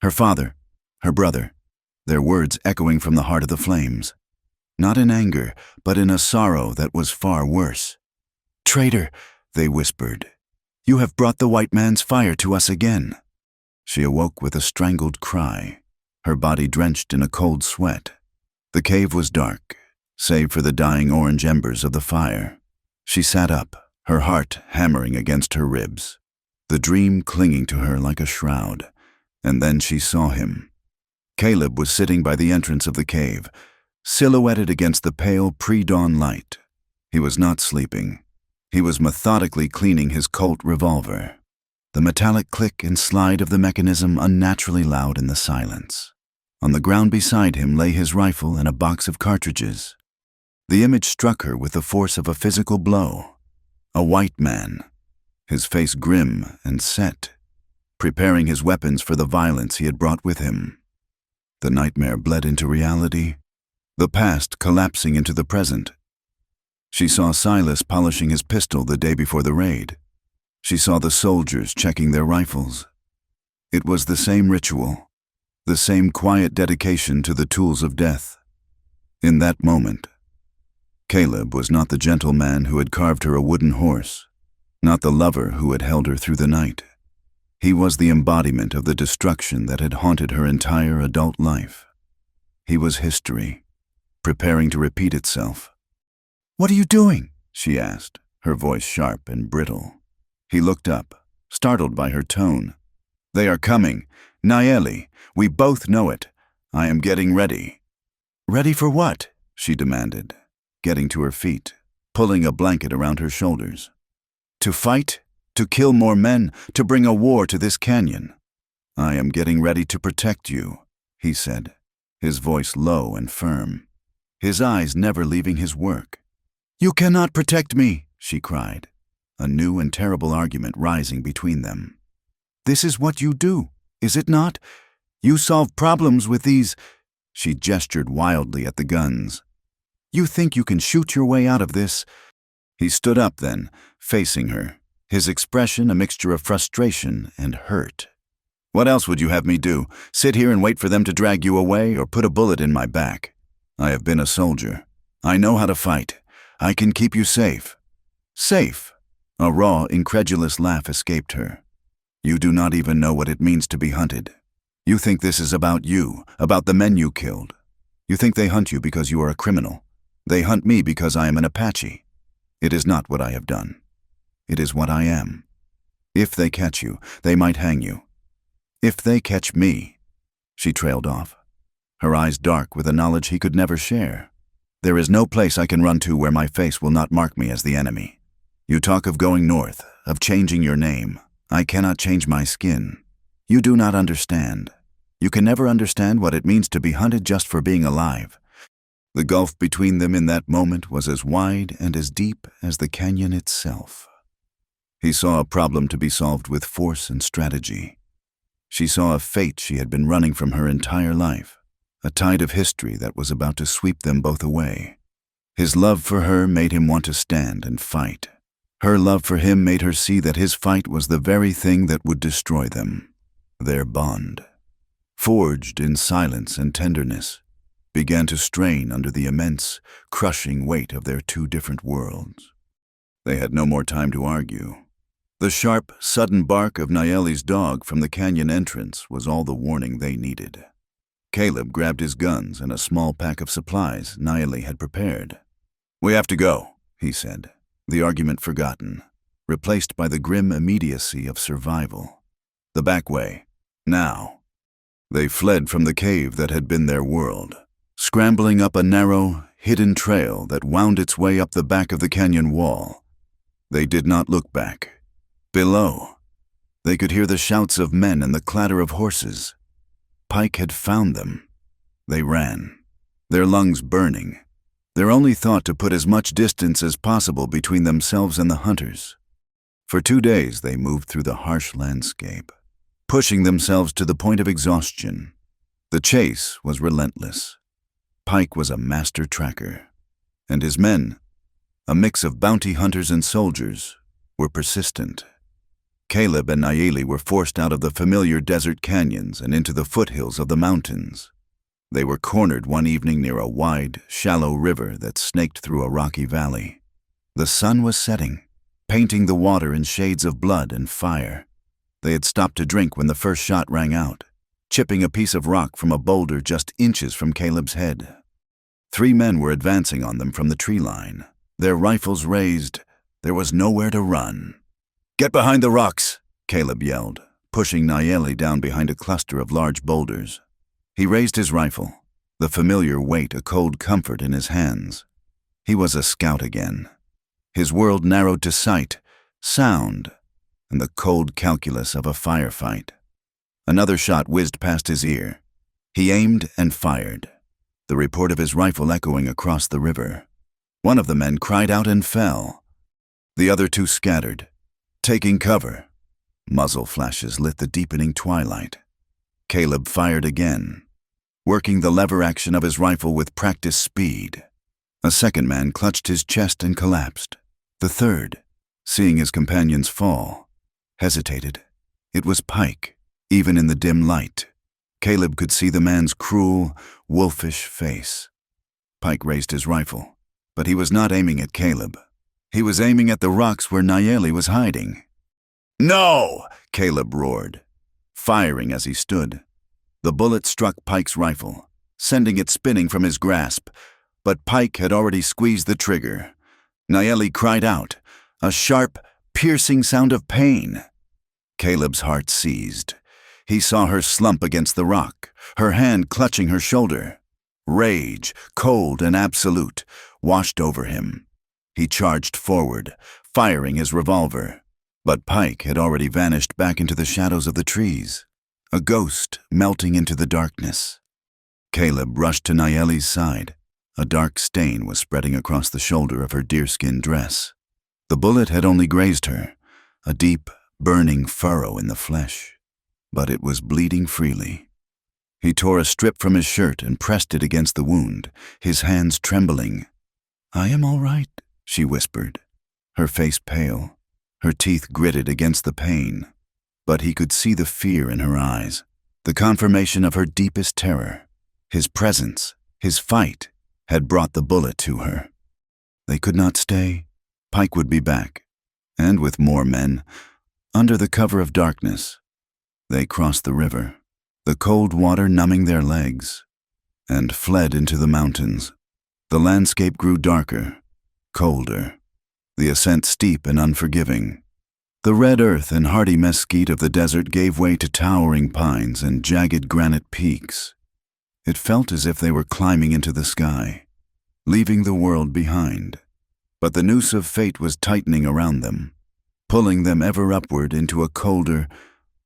Speaker 1: her father, her brother, their words echoing from the heart of the flames. Not in anger, but in a sorrow that was far worse. "Traitor," they whispered, "you have brought the white man's fire to us again." She awoke with a strangled cry, her body drenched in a cold sweat. The cave was dark, save for the dying orange embers of the fire. She sat up, her heart hammering against her ribs, the dream clinging to her like a shroud. And then she saw him. Caleb was sitting by the entrance of the cave, silhouetted against the pale pre-dawn light. He was not sleeping. He was methodically cleaning his Colt revolver, the metallic click and slide of the mechanism unnaturally loud in the silence. On the ground beside him lay his rifle and a box of cartridges. The image struck her with the force of a physical blow. A white man, his face grim and set, preparing his weapons for the violence he had brought with him. The nightmare bled into reality, the past collapsing into the present. She saw Silas polishing his pistol the day before the raid. She saw the soldiers checking their rifles. It was the same ritual, the same quiet dedication to the tools of death. In that moment, Caleb was not the gentle man who had carved her a wooden horse, not the lover who had held her through the night. He was the embodiment of the destruction that had haunted her entire adult life. He was history, preparing to repeat itself. "What are you doing?" she asked, her voice sharp and brittle. He looked up, startled by her tone. "They are coming. Nayeli, we both know it. I am getting ready." "Ready for what?" she demanded, getting to her feet, pulling a blanket around her shoulders. "To fight, to kill more men, to bring a war to this canyon. I am getting ready to protect you," he said, his voice low and firm, his eyes never leaving his work. "You cannot protect me," she cried, a new and terrible argument rising between them. "This is what you do, is it not? You solve problems with these—" She gestured wildly at the guns. "You think you can shoot your way out of this?" He stood up then, facing her, his expression a mixture of frustration and hurt. "What else would you have me do? Sit here and wait for them to drag you away or put a bullet in my back? I have been a soldier. I know how to fight. I can keep you safe." "Safe?" A raw, incredulous laugh escaped her. "You do not even know what it means to be hunted. You think this is about you, about the men you killed. You think they hunt you because you are a criminal. They hunt me because I am an Apache. It is not what I have done. It is what I am. If they catch you, they might hang you. If they catch me—" She trailed off, her eyes dark with a knowledge he could never share. "There is no place I can run to where my face will not mark me as the enemy. You talk of going north, of changing your name. I cannot change my skin. You do not understand. You can never understand what it means to be hunted just for being alive." The gulf between them in that moment was as wide and as deep as the canyon itself. He saw a problem to be solved with force and strategy. She saw a fate she had been running from her entire life, a tide of history that was about to sweep them both away. His love for her made him want to stand and fight. Her love for him made her see that his fight was the very thing that would destroy them. Their bond, forged in silence and tenderness, began to strain under the immense, crushing weight of their two different worlds. They had no more time to argue. The sharp, sudden bark of Nayeli's dog from the canyon entrance was all the warning they needed. Caleb grabbed his guns and a small pack of supplies Nayeli had prepared. "We have to go," he said, the argument forgotten. replaced by the grim immediacy of survival. The back way. Now. They fled from the cave that had been their world, scrambling up a narrow, hidden trail that wound its way up the back of the canyon wall. They did not look back. Below, they could hear the shouts of men and the clatter of horses. Pike had found them. They ran, their lungs burning, their only thought to put as much distance as possible between themselves and the hunters. For 2 days they moved through the harsh landscape, pushing themselves to the point of exhaustion. The chase was relentless. Pike was a master tracker, and his men, a mix of bounty hunters and soldiers, were persistent. Caleb and Nayeli were forced out of the familiar desert canyons and into the foothills of the mountains. They were cornered one evening near a wide, shallow river that snaked through a rocky valley. The sun was setting, painting the water in shades of blood and fire. They had stopped to drink when the first shot rang out, chipping a piece of rock from a boulder just inches from Caleb's head. 3 men were advancing on them from the tree line, their rifles raised. There was nowhere to run. "Get behind the rocks," Caleb yelled, pushing Nayeli down behind a cluster of large boulders. He raised his rifle, the familiar weight a cold comfort in his hands. He was a scout again. His world narrowed to sight, sound, and the cold calculus of a firefight. Another shot whizzed past his ear. He aimed and fired, the report of his rifle echoing across the river. One of the men cried out and fell. The other 2 scattered, taking cover. Muzzle flashes lit the deepening twilight. Caleb fired again, working the lever action of his rifle with practiced speed. A second man clutched his chest and collapsed. The third, seeing his companions fall, hesitated. It was Pike, even in the dim light. Caleb could see the man's cruel, wolfish face. Pike raised his rifle, but he was not aiming at Caleb. He was aiming at the rocks where Nayeli was hiding. "No!" Caleb roared, firing as he stood. The bullet struck Pike's rifle, sending it spinning from his grasp, but Pike had already squeezed the trigger. Nayeli cried out, a sharp, piercing sound of pain. Caleb's heart seized. He saw her slump against the rock, her hand clutching her shoulder. Rage, cold and absolute, washed over him. He charged forward, firing his revolver. But Pike had already vanished back into the shadows of the trees, a ghost melting into the darkness. Caleb rushed to Nayeli's side. A dark stain was spreading across the shoulder of her deerskin dress. The bullet had only grazed her, a deep, burning furrow in the flesh, but it was bleeding freely. He tore a strip from his shirt and pressed it against the wound, his hands trembling. "I am all right," she whispered, her face pale, her teeth gritted against the pain. But he could see the fear in her eyes, the confirmation of her deepest terror. His presence, his fight, had brought the bullet to her. They could not stay. Pike would be back, and with more men, under the cover of darkness. They crossed the river, the cold water numbing their legs, and fled into the mountains. The landscape grew darker, colder, the ascent steep and unforgiving. The red earth and hardy mesquite of the desert gave way to towering pines and jagged granite peaks. It felt as if they were climbing into the sky, leaving the world behind. But the noose of fate was tightening around them, pulling them ever upward into a colder,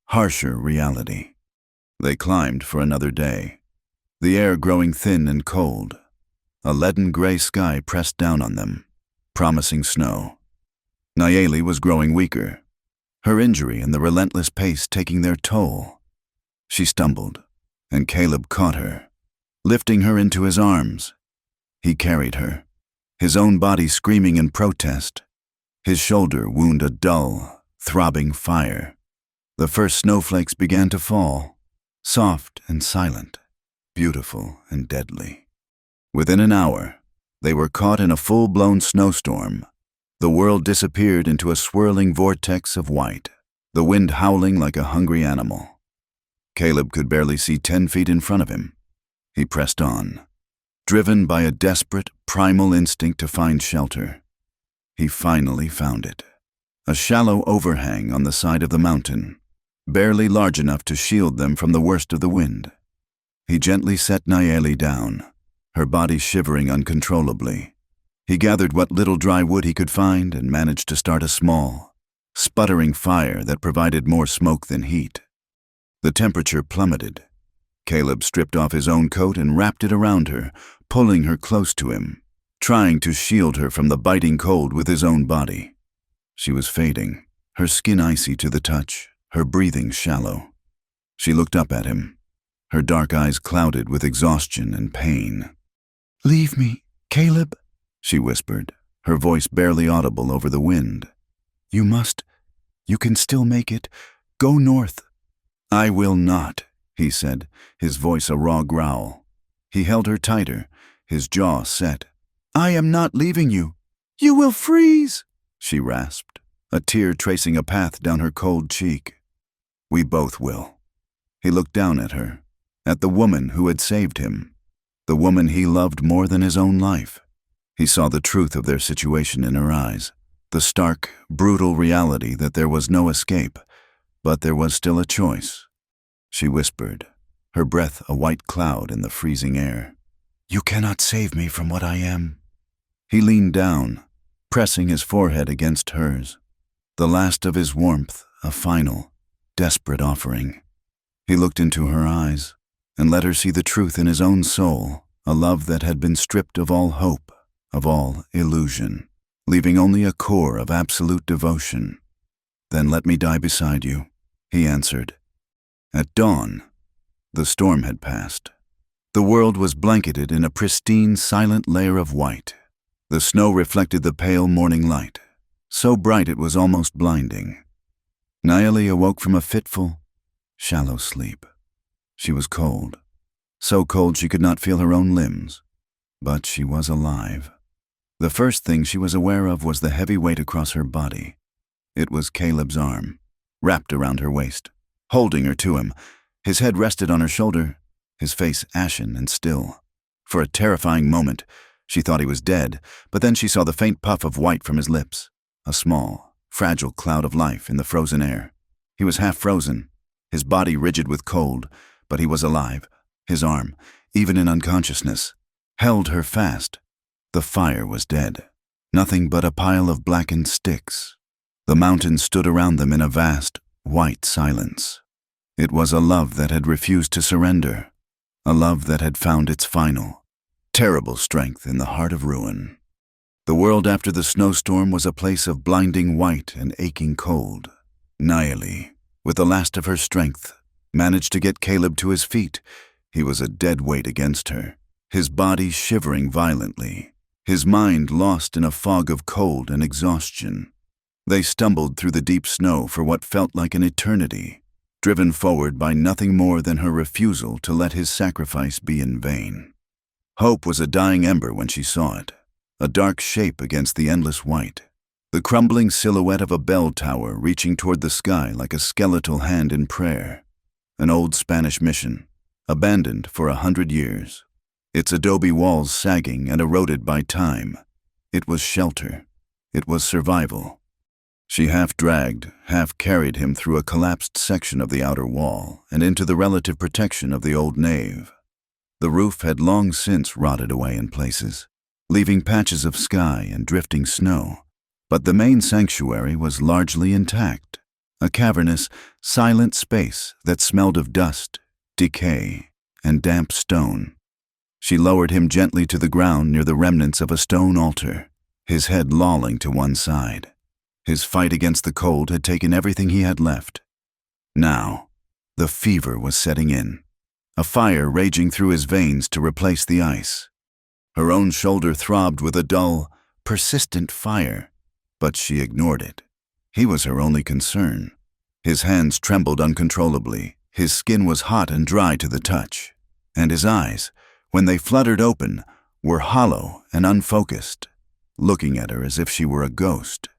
Speaker 1: harsher reality. They climbed for another day, the air growing thin and cold. A leaden gray sky pressed down on them, promising snow. Nayeli was growing weaker, her injury and the relentless pace taking their toll. She stumbled, and Caleb caught her, lifting her into his arms. He carried her, his own body screaming in protest, his shoulder wound a dull, throbbing fire. The first snowflakes began to fall, soft and silent, beautiful and deadly. Within an hour, they were caught in a full-blown snowstorm. The world disappeared into a swirling vortex of white, the wind howling like a hungry animal. Caleb could barely see 10 feet in front of him. He pressed on, driven by a desperate, primal instinct to find shelter. He finally found it. a shallow overhang on the side of the mountain, barely large enough to shield them from the worst of the wind. He gently set Nayeli down, her body shivering uncontrollably. He gathered what little dry wood he could find and managed to start a small, sputtering fire that provided more smoke than heat. The temperature plummeted. Caleb stripped off his own coat and wrapped it around her, pulling her close to him, trying to shield her from the biting cold with his own body. She was fading, her skin icy to the touch, her breathing shallow. She looked up at him, her dark eyes clouded with exhaustion and pain. "Leave me, Caleb," she whispered, her voice barely audible over the wind. "You must. You can still make it. Go north." "I will not," he said, his voice a raw growl. He held her tighter, his jaw set. "I am not leaving you." "You will freeze," she rasped, a tear tracing a path down her cold cheek. "We both will." He looked down at her, at the woman who had saved him, the woman he loved more than his own life. He saw the truth of their situation in her eyes, the stark, brutal reality that there was no escape, but there was still a choice. She whispered, her breath a white cloud in the freezing air. "You cannot save me from what I am." He leaned down, pressing his forehead against hers, the last of his warmth, a final, desperate offering. He looked into her eyes and let her see the truth in his own soul, a love that had been stripped of all hope, of all illusion, leaving only a core of absolute devotion. "Then let me die beside you," he answered. At dawn, the storm had passed. The world was blanketed in a pristine, silent layer of white. The snow reflected the pale morning light, so bright it was almost blinding. Nayeli awoke from a fitful, shallow sleep. She was cold, so cold she could not feel her own limbs, but she was alive. The first thing she was aware of was the heavy weight across her body. It was Caleb's arm, wrapped around her waist, holding her to him. His head rested on her shoulder, his face ashen and still. For a terrifying moment, she thought he was dead, but then she saw the faint puff of white from his lips, a small, fragile cloud of life in the frozen air. He was half frozen, his body rigid with cold, but he was alive. His arm, even in unconsciousness, held her fast. The fire was dead, nothing but a pile of blackened sticks. The mountains stood around them in a vast, white silence. It was a love that had refused to surrender, a love that had found its final, terrible strength in the heart of ruin. The world after the snowstorm was a place of blinding white and aching cold. Nayeli, with the last of her strength, managed to get Caleb to his feet. He was a dead weight against her, his body shivering violently, his mind lost in a fog of cold and exhaustion. They stumbled through the deep snow for what felt like an eternity, driven forward by nothing more than her refusal to let his sacrifice be in vain. Hope was a dying ember when she saw it, a dark shape against the endless white, the crumbling silhouette of a bell tower reaching toward the sky like a skeletal hand in prayer. An old Spanish mission, abandoned for 100 years. Its adobe walls sagging and eroded by time. It was shelter. It was survival. She half dragged, half carried him through a collapsed section of the outer wall and into the relative protection of the old nave. The roof had long since rotted away in places, leaving patches of sky and drifting snow, but the main sanctuary was largely intact, a cavernous, silent space that smelled of dust, decay, and damp stone. She lowered him gently to the ground near the remnants of a stone altar, his head lolling to one side. His fight against the cold had taken everything he had left. Now, the fever was setting in, a fire raging through his veins to replace the ice. Her own shoulder throbbed with a dull, persistent fire, but she ignored it. He was her only concern. His hands trembled uncontrollably, his skin was hot and dry to the touch, and his eyes, when they fluttered open, were hollow and unfocused, looking at her as if she were a ghost.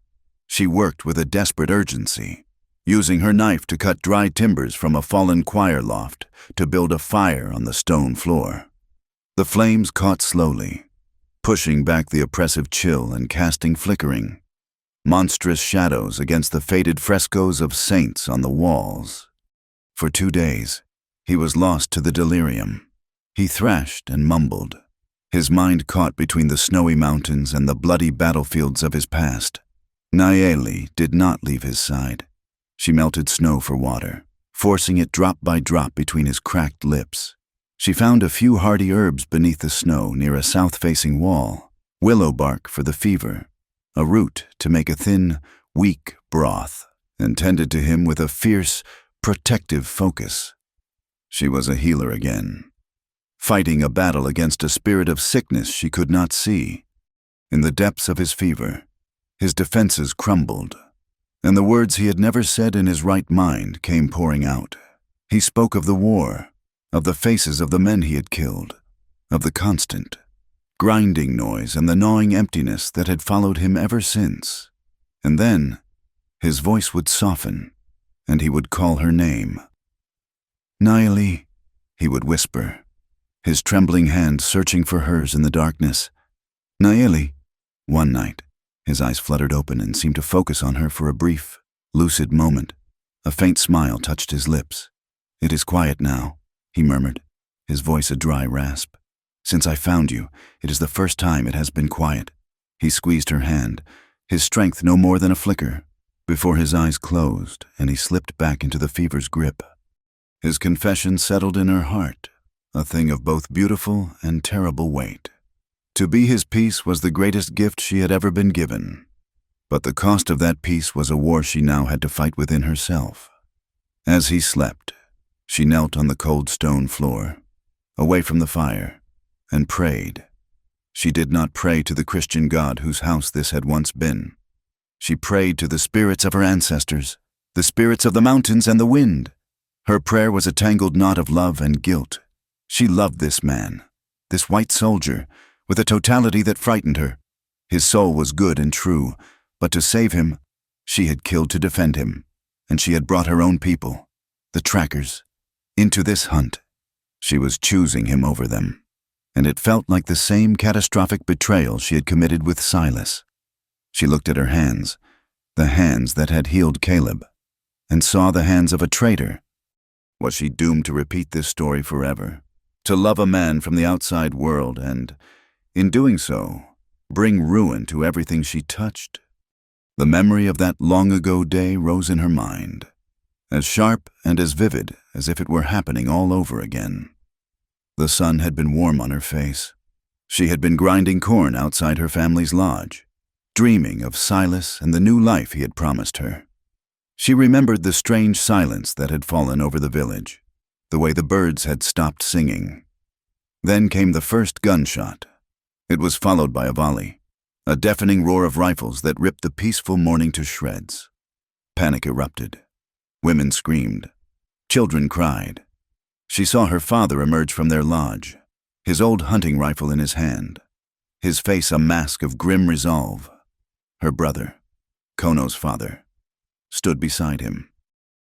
Speaker 1: She worked with a desperate urgency, using her knife to cut dry timbers from a fallen choir loft to build a fire on the stone floor. The flames caught slowly, pushing back the oppressive chill and casting flickering, monstrous shadows against the faded frescoes of saints on the walls. For 2 days, he was lost to the delirium. He thrashed and mumbled, his mind caught between the snowy mountains and the bloody battlefields of his past. Nayeli did not leave his side. She melted snow for water, forcing it drop by drop between his cracked lips. She found a few hardy herbs beneath the snow near a south-facing wall, willow bark for the fever, a root to make a thin, weak broth, and tended to him with a fierce, protective focus. She was a healer again, fighting a battle against a spirit of sickness she could not see. In the depths of his fever, his defenses crumbled, and the words he had never said in his right mind came pouring out. He spoke of the war, of the faces of the men he had killed, of the constant, grinding noise and the gnawing emptiness that had followed him ever since. And then, his voice would soften, and he would call her name. "Nayeli," he would whisper, his trembling hand searching for hers in the darkness. "Nayeli." One night, his eyes fluttered open and seemed to focus on her for a brief, lucid moment. A faint smile touched his lips. "It is quiet now," he murmured, his voice a dry rasp. "Since I found you, it is the first time it has been quiet." He squeezed her hand, his strength no more than a flicker, before his eyes closed and he slipped back into the fever's grip. His confession settled in her heart, a thing of both beautiful and terrible weight. To be his peace was the greatest gift she had ever been given, but the cost of that peace was a war she now had to fight within herself. As he slept, she knelt on the cold stone floor, away from the fire, and prayed. She did not pray to the Christian God whose house this had once been. She prayed to the spirits of her ancestors, the spirits of the mountains and the wind. Her prayer was a tangled knot of love and guilt. She loved this man, this white soldier, with a totality that frightened her. His soul was good and true, but to save him, she had killed to defend him, and she had brought her own people, the trackers, into this hunt. She was choosing him over them, and it felt like the same catastrophic betrayal she had committed with Silas. She looked at her hands, the hands that had healed Caleb, and saw the hands of a traitor. Was she doomed to repeat this story forever, to love a man from the outside world and, in doing so, bring ruin to everything she touched? The memory of that long-ago day rose in her mind, as sharp and as vivid as if it were happening all over again. The sun had been warm on her face. She had been grinding corn outside her family's lodge, dreaming of Silas and the new life he had promised her. She remembered the strange silence that had fallen over the village, the way the birds had stopped singing. Then came the first gunshot. It was followed by a volley, a deafening roar of rifles that ripped the peaceful morning to shreds. Panic erupted. Women screamed. Children cried. She saw her father emerge from their lodge, his old hunting rifle in his hand, his face a mask of grim resolve. Her brother, Kono's father, stood beside him.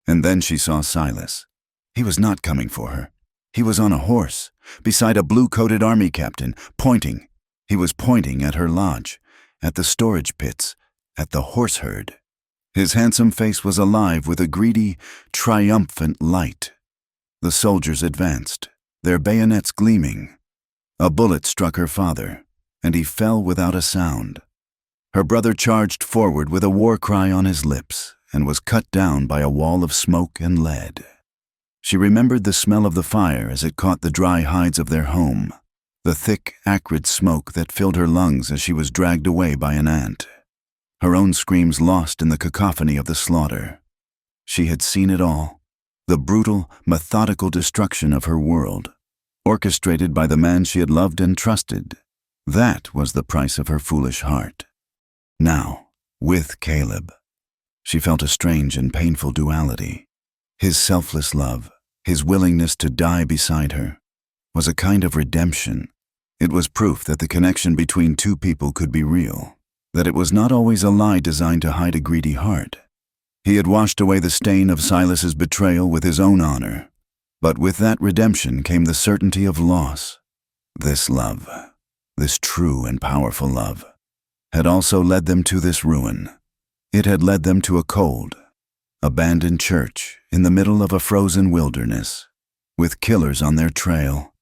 Speaker 1: And then she saw Silas. He was not coming for her. He was on a horse, beside a blue-coated army captain, pointing. He was pointing at her lodge, at the storage pits, at the horse herd. His handsome face was alive with a greedy, triumphant light. The soldiers advanced, their bayonets gleaming. A bullet struck her father, and he fell without a sound. Her brother charged forward with a war cry on his lips and was cut down by a wall of smoke and lead. She remembered the smell of the fire as it caught the dry hides of their home, the thick, acrid smoke that filled her lungs as she was dragged away by an ant. Her own screams lost in the cacophony of the slaughter. She had seen it all, the brutal, methodical destruction of her world, orchestrated by the man she had loved and trusted. That was the price of her foolish heart. Now, with Caleb, she felt a strange and painful duality. His selfless love, his willingness to die beside her, was a kind of redemption. It was proof that the connection between two people could be real, that it was not always a lie designed to hide a greedy heart. He had washed away the stain of Silas's betrayal with his own honor, but with that redemption came the certainty of loss. This love, this true and powerful love, had also led them to this ruin. It had led them to a cold, abandoned church in the middle of a frozen wilderness, with killers on their trail.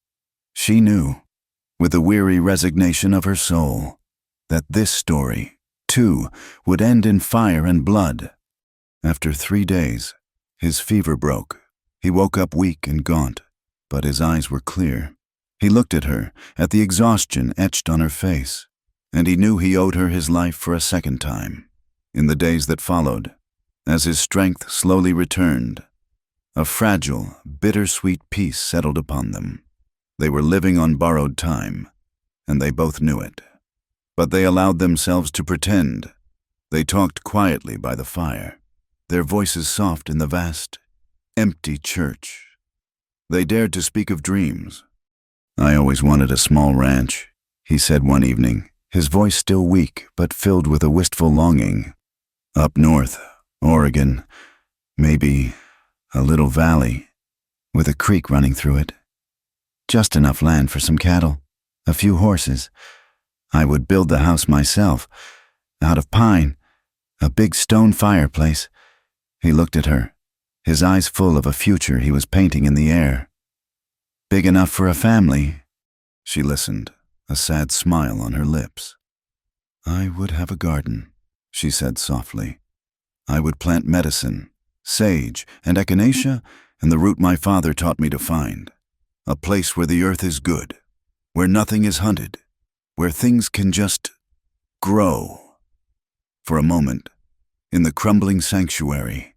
Speaker 1: She knew, with the weary resignation of her soul, that this story, too, would end in fire and blood. After 3 days, his fever broke. He woke up weak and gaunt, but his eyes were clear. He looked at her, at the exhaustion etched on her face, and he knew he owed her his life for a second time. In the days that followed, as his strength slowly returned, a fragile, bittersweet peace settled upon them. They were living on borrowed time, and they both knew it. But they allowed themselves to pretend. They talked quietly by the fire, their voices soft in the vast, empty church. They dared to speak of dreams. "I always wanted a small ranch," he said one evening, his voice still weak but filled with a wistful longing. "Up north, Oregon, maybe a little valley, with a creek running through it. Just enough land for some cattle, a few horses. I would build the house myself, out of pine, a big stone fireplace." He looked at her, his eyes full of a future he was painting in the air. "Big enough for a family." She listened, a sad smile on her lips. "I would have a garden," she said softly. "I would plant medicine, sage and echinacea, and the root my father taught me to find. A place where the earth is good, where nothing is hunted, where things can just grow." For a moment, in the crumbling sanctuary,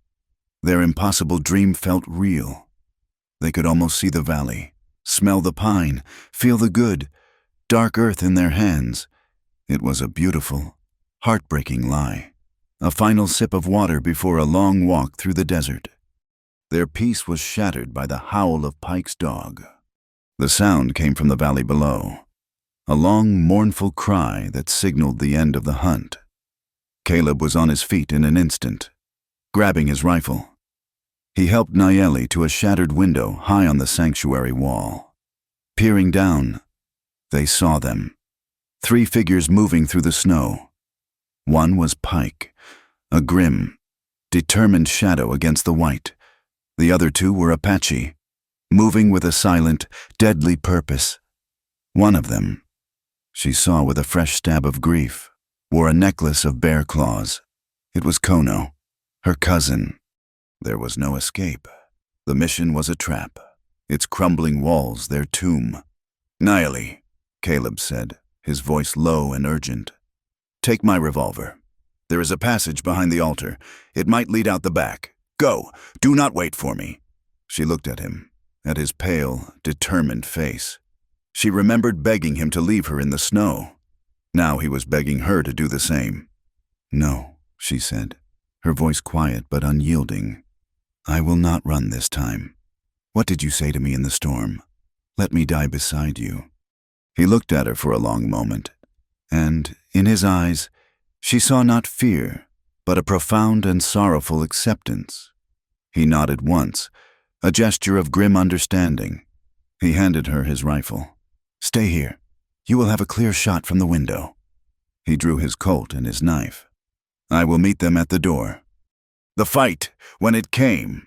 Speaker 1: their impossible dream felt real. They could almost see the valley, smell the pine, feel the good, dark earth in their hands. It was a beautiful, heartbreaking lie. A final sip of water before a long walk through the desert. Their peace was shattered by the howl of Pike's dog. The sound came from the valley below, a long, mournful cry that signaled the end of the hunt. Caleb was on his feet in an instant, grabbing his rifle. He helped Nayeli to a shattered window high on the sanctuary wall. Peering down, they saw them, 3 figures moving through the snow. One was Pike, a grim, determined shadow against the white. The other 2 were Apache, moving with a silent, deadly purpose. One of them, she saw with a fresh stab of grief, wore a necklace of bear claws. It was Kono, her cousin. There was no escape. The mission was a trap, its crumbling walls their tomb. "Nayeli," Caleb said, his voice low and urgent. "Take my revolver. There is a passage behind the altar. It might lead out the back. Go! Do not wait for me." She looked at him, at his pale, determined face. She remembered begging him to leave her in the snow. Now he was begging her to do the same. "No," she said, her voice quiet but unyielding. "I will not run this time. What did you say to me in the storm? Let me die beside you." He looked at her for a long moment, and, in his eyes, she saw not fear, but a profound and sorrowful acceptance. He nodded once, a gesture of grim understanding. He handed her his rifle. "Stay here. You will have a clear shot from the window." He drew his Colt and his knife. "I will meet them at the door." The fight, when it came,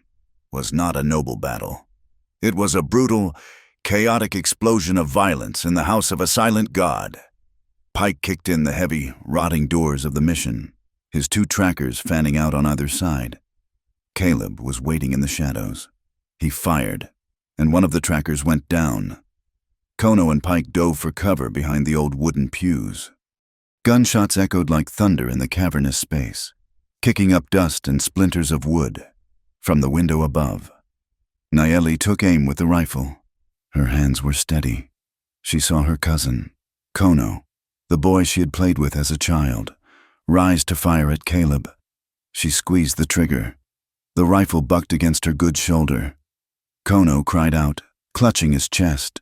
Speaker 1: was not a noble battle. It was a brutal, chaotic explosion of violence in the house of a silent god. Pike kicked in the heavy, rotting doors of the mission, his 2 trackers fanning out on either side. Caleb was waiting in the shadows. He fired, and one of the trackers went down. Kono and Pike dove for cover behind the old wooden pews. Gunshots echoed like thunder in the cavernous space, kicking up dust and splinters of wood from the window above. Nayeli took aim with the rifle. Her hands were steady. She saw her cousin, Kono, the boy she had played with as a child, rise to fire at Caleb. She squeezed the trigger. The rifle bucked against her good shoulder. Kono cried out, clutching his chest,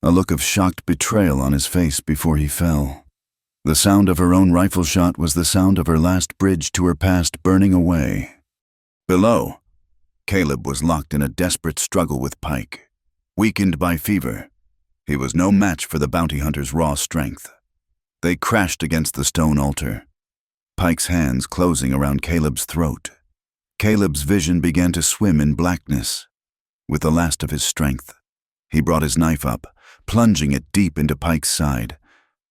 Speaker 1: a look of shocked betrayal on his face before he fell. The sound of her own rifle shot was the sound of her last bridge to her past burning away. Below, Caleb was locked in a desperate struggle with Pike. Weakened by fever, he was no match for the bounty hunter's raw strength. They crashed against the stone altar. Pike's hands closing around Caleb's throat. Caleb's vision began to swim in blackness. With the last of his strength, he brought his knife up, plunging it deep into Pike's side.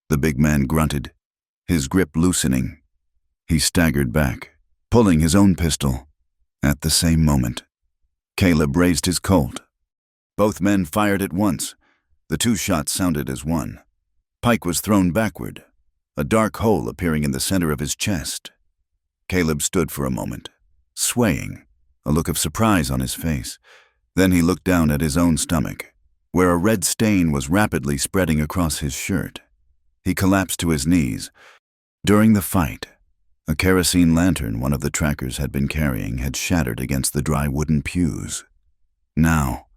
Speaker 1: The big man grunted, his grip loosening. He staggered back, pulling his own pistol. At the same moment, Caleb raised his Colt. Both men fired at once. The two shots sounded as one. Pike was thrown backward, a dark hole appearing in the center of his chest. Caleb stood for a moment, swaying, a look of surprise on his face. Then he looked down at his own stomach, where a red stain was rapidly spreading across his shirt. He collapsed to his knees. During the fight, a kerosene lantern one of the trackers had been carrying had shattered against the dry wooden pews. Now,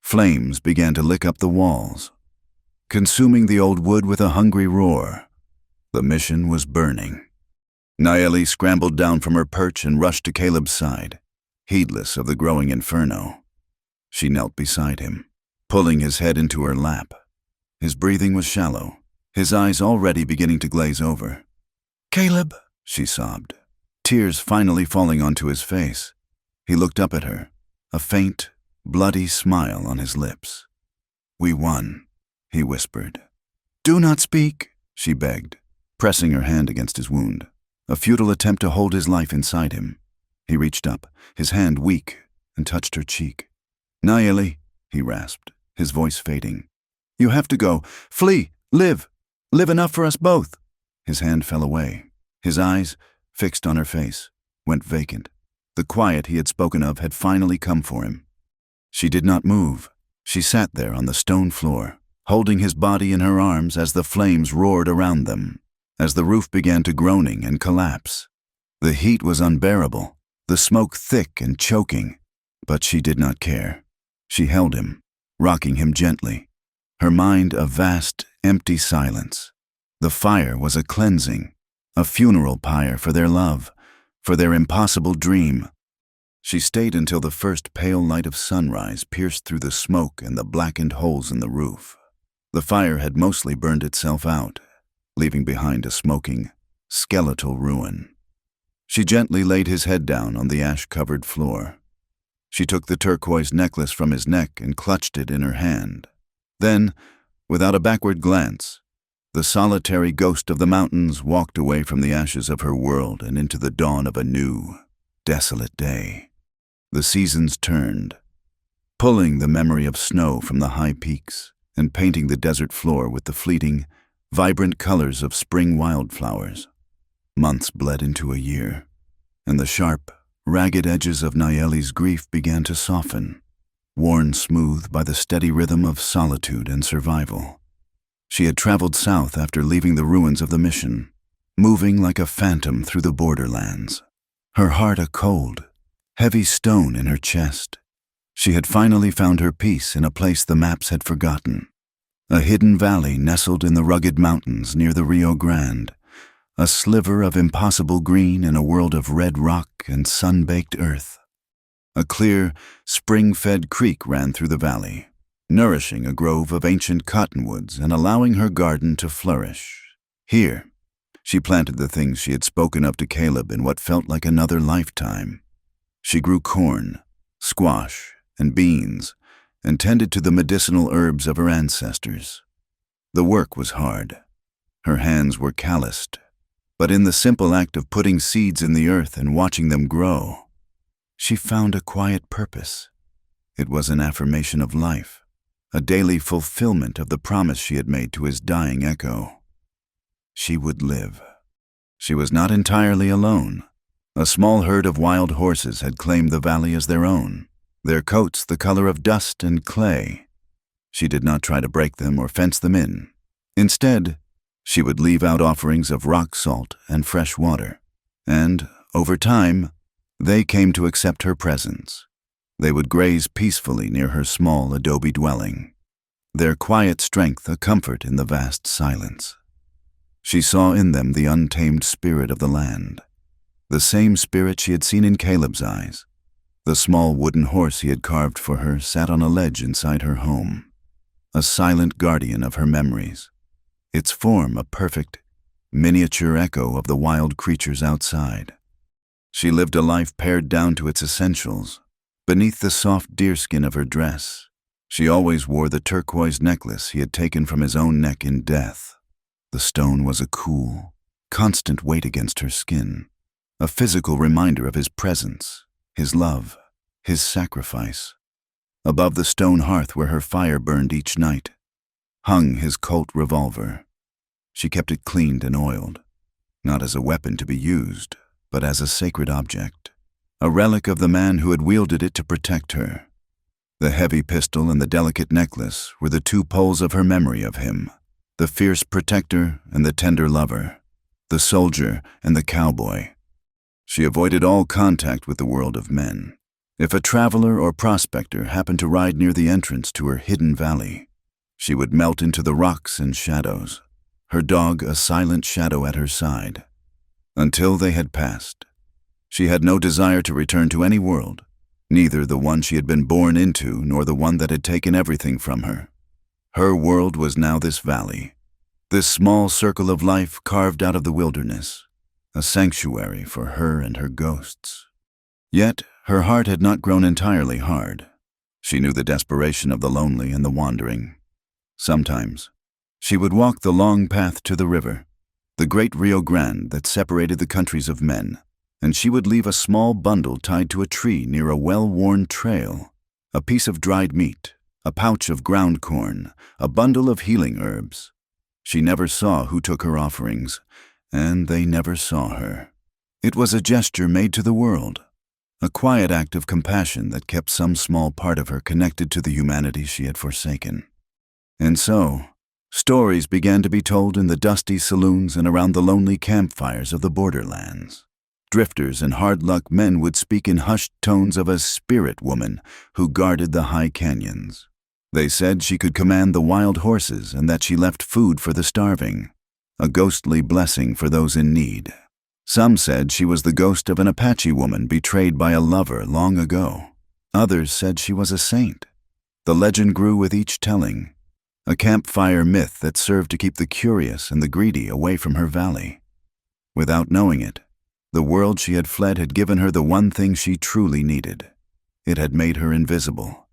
Speaker 1: flames began to lick up the walls, consuming the old wood with a hungry roar. The mission was burning. Nayeli scrambled down from her perch and rushed to Caleb's side, heedless of the growing inferno. She knelt beside him, pulling his head into her lap. His breathing was shallow, his eyes already beginning to glaze over. "Caleb," she sobbed, tears finally falling onto his face. He looked up at her, a faint, bloody smile on his lips. "We won," he whispered. "Do not speak," she begged, pressing her hand against his wound, a futile attempt to hold his life inside him. He reached up, his hand weak, and touched her cheek. "Nayeli," he rasped, his voice fading. "You have to go. Flee. Live. Live enough for us both." His hand fell away. His eyes, fixed on her face, went vacant. The quiet he had spoken of had finally come for him. She did not move. She sat there on the stone floor, holding his body in her arms as the flames roared around them, as the roof began to groaning and collapse. The heat was unbearable, the smoke thick and choking, but she did not care. She held him, rocking him gently, her mind a vast, empty silence. The fire was a cleansing, a funeral pyre for their love, for their impossible dream. She stayed until the first pale light of sunrise pierced through the smoke and the blackened holes in the roof. The fire had mostly burned itself out, leaving behind a smoking, skeletal ruin. She gently laid his head down on the ash-covered floor. She took the turquoise necklace from his neck and clutched it in her hand. Then, without a backward glance, the solitary ghost of the mountains walked away from the ashes of her world and into the dawn of a new, desolate day. The seasons turned, pulling the memory of snow from the high peaks and painting the desert floor with the fleeting, vibrant colors of spring wildflowers. Months bled into a year, and the sharp, ragged edges of Nayeli's grief began to soften, worn smooth by the steady rhythm of solitude and survival. She had traveled south after leaving the ruins of the mission, moving like a phantom through the borderlands, her heart a cold, heavy stone in her chest. She had finally found her peace in a place the maps had forgotten, a hidden valley nestled in the rugged mountains near the Rio Grande, a sliver of impossible green in a world of red rock and sun-baked earth. A clear, spring-fed creek ran through the valley, nourishing a grove of ancient cottonwoods and allowing her garden to flourish. Here, she planted the things she had spoken of to Caleb in what felt like another lifetime. She grew corn, squash, and beans, and tended to the medicinal herbs of her ancestors. The work was hard. Her hands were calloused, but in the simple act of putting seeds in the earth and watching them grow, she found a quiet purpose. It was an affirmation of life, a daily fulfillment of the promise she had made to his dying echo. She would live. She was not entirely alone. A small herd of wild horses had claimed the valley as their own, their coats the color of dust and clay. She did not try to break them or fence them in. Instead, she would leave out offerings of rock salt and fresh water, and, over time, they came to accept her presence. They would graze peacefully near her small adobe dwelling, their quiet strength a comfort in the vast silence. She saw in them the untamed spirit of the land, the same spirit she had seen in Caleb's eyes. The small wooden horse he had carved for her sat on a ledge inside her home, a silent guardian of her memories, its form a perfect, miniature echo of the wild creatures outside. She lived a life pared down to its essentials. Beneath the soft deerskin of her dress, she always wore the turquoise necklace he had taken from his own neck in death. The stone was a cool, constant weight against her skin, a physical reminder of his presence, his love, his sacrifice. Above the stone hearth where her fire burned each night, hung his Colt revolver. She kept it cleaned and oiled, not as a weapon to be used, but as a sacred object, a relic of the man who had wielded it to protect her. The heavy pistol and the delicate necklace were the two poles of her memory of him, the fierce protector and the tender lover, the soldier and the cowboy. She avoided all contact with the world of men. If a traveler or prospector happened to ride near the entrance to her hidden valley, she would melt into the rocks and shadows, her dog a silent shadow at her side. Until they had passed, she had no desire to return to any world, neither the one she had been born into nor the one that had taken everything from her. Her world was now this valley, this small circle of life carved out of the wilderness, a sanctuary for her and her ghosts. Yet her heart had not grown entirely hard. She knew the desperation of the lonely and the wandering. Sometimes she would walk the long path to the river, the great Rio Grande that separated the countries of men, and she would leave a small bundle tied to a tree near a well-worn trail, a piece of dried meat, a pouch of ground corn, a bundle of healing herbs. She never saw who took her offerings, and they never saw her. It was a gesture made to the world, a quiet act of compassion that kept some small part of her connected to the humanity she had forsaken. And so, stories began to be told in the dusty saloons and around the lonely campfires of the borderlands. Drifters and hard-luck men would speak in hushed tones of a spirit woman who guarded the high canyons. They said she could command the wild horses and that she left food for the starving, a ghostly blessing for those in need. Some said she was the ghost of an Apache woman betrayed by a lover long ago. Others said she was a saint. The legend grew with each telling, a campfire myth that served to keep the curious and the greedy away from her valley. Without knowing it, the world she had fled had given her the one thing she truly needed. It had made her invisible,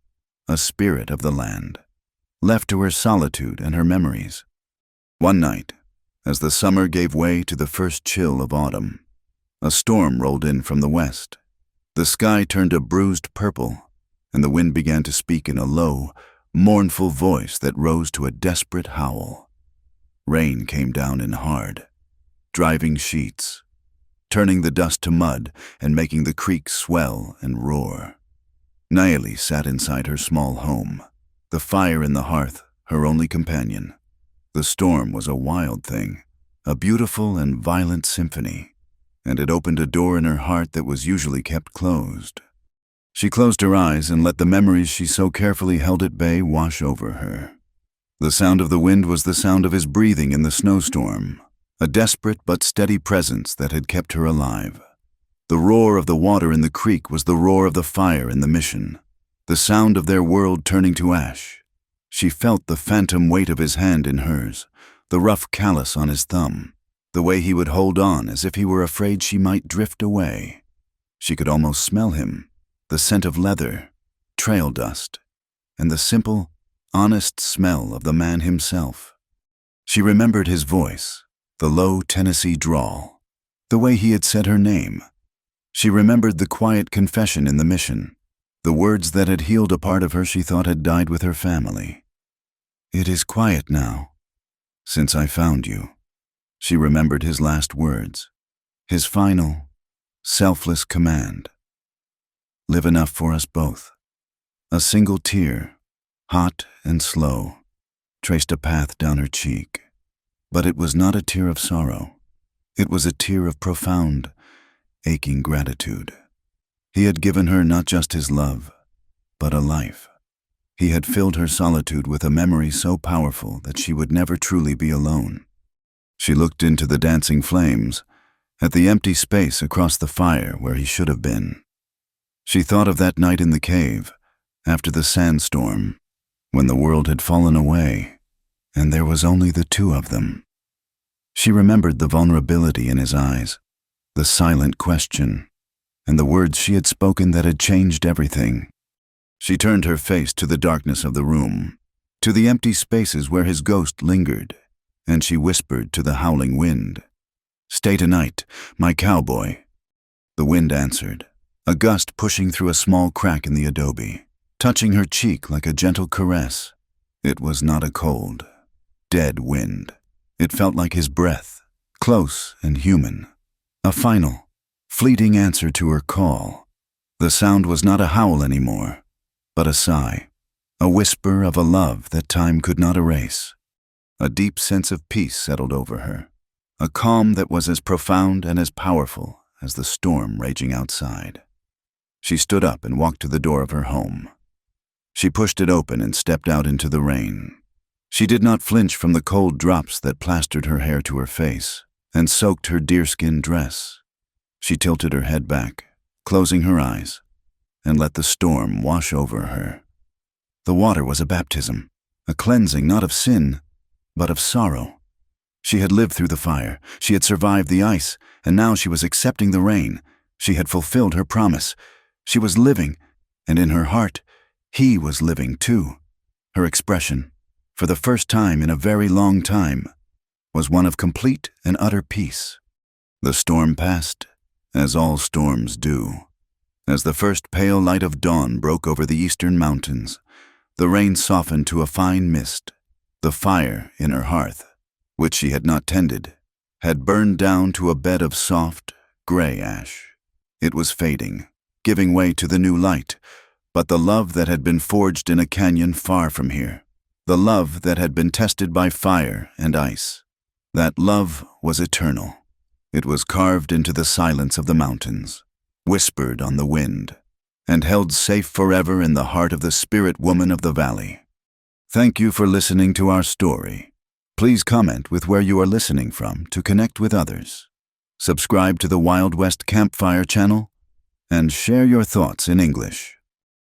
Speaker 1: a spirit of the land, left to her solitude and her memories. One night, as the summer gave way to the first chill of autumn, a storm rolled in from the west. The sky turned a bruised purple, and the wind began to speak in a low, mournful voice that rose to a desperate howl. Rain came down in hard, driving sheets, turning the dust to mud and making the creek swell and roar. Naeli sat inside her small home, the fire in the hearth her only companion. The storm was a wild thing, a beautiful and violent symphony, and it opened a door in her heart that was usually kept closed. She closed her eyes and let the memories she so carefully held at bay wash over her. The sound of the wind was the sound of his breathing in the snowstorm, a desperate but steady presence that had kept her alive. The roar of the water in the creek was the roar of the fire in the mission, the sound of their world turning to ash. She felt the phantom weight of his hand in hers, the rough callus on his thumb, the way he would hold on as if he were afraid she might drift away. She could almost smell him, the scent of leather, trail dust, and the simple, honest smell of the man himself. She remembered his voice, the low Tennessee drawl, the way he had said her name. She remembered the quiet confession in the mission, the words that had healed a part of her she thought had died with her family. "It is quiet now, since I found you." She remembered his last words, his final, selfless command. "Live enough for us both." A single tear, hot and slow, traced a path down her cheek. But it was not a tear of sorrow. It was a tear of profound, aching gratitude. He had given her not just his love, but a life. He had filled her solitude with a memory so powerful that she would never truly be alone. She looked into the dancing flames, at the empty space across the fire where he should have been. She thought of that night in the cave, after the sandstorm, when the world had fallen away, and there was only the two of them. She remembered the vulnerability in his eyes, the silent question, and the words she had spoken that had changed everything. She turned her face to the darkness of the room, to the empty spaces where his ghost lingered, and she whispered to the howling wind, "Stay tonight, my cowboy." The wind answered, a gust pushing through a small crack in the adobe, touching her cheek like a gentle caress. It was not a cold, dead wind. It felt like his breath, close and human. A final, fleeting answer to her call. The sound was not a howl anymore, but a sigh, a whisper of a love that time could not erase. A deep sense of peace settled over her, a calm that was as profound and as powerful as the storm raging outside. She stood up and walked to the door of her home. She pushed it open and stepped out into the rain. She did not flinch from the cold drops that plastered her hair to her face and soaked her deerskin dress. She tilted her head back, closing her eyes, and let the storm wash over her. The water was a baptism, a cleansing not of sin, but of sorrow. She had lived through the fire, she had survived the ice, and now she was accepting the rain. She had fulfilled her promise. She was living, and in her heart, he was living too. Her expression, for the first time in a very long time, was one of complete and utter peace. The storm passed, as all storms do. As the first pale light of dawn broke over the eastern mountains, the rain softened to a fine mist. The fire in her hearth, which she had not tended, had burned down to a bed of soft, gray ash. It was fading, giving way to the new light, but the love that had been forged in a canyon far from here, the love that had been tested by fire and ice, that love was eternal. It was carved into the silence of the mountains, whispered on the wind, and held safe forever in the heart of the spirit woman of the valley. Thank you for listening to our story. Please comment with where you are listening from to connect with others. Subscribe to the Wild West Campfire channel and share your thoughts in English.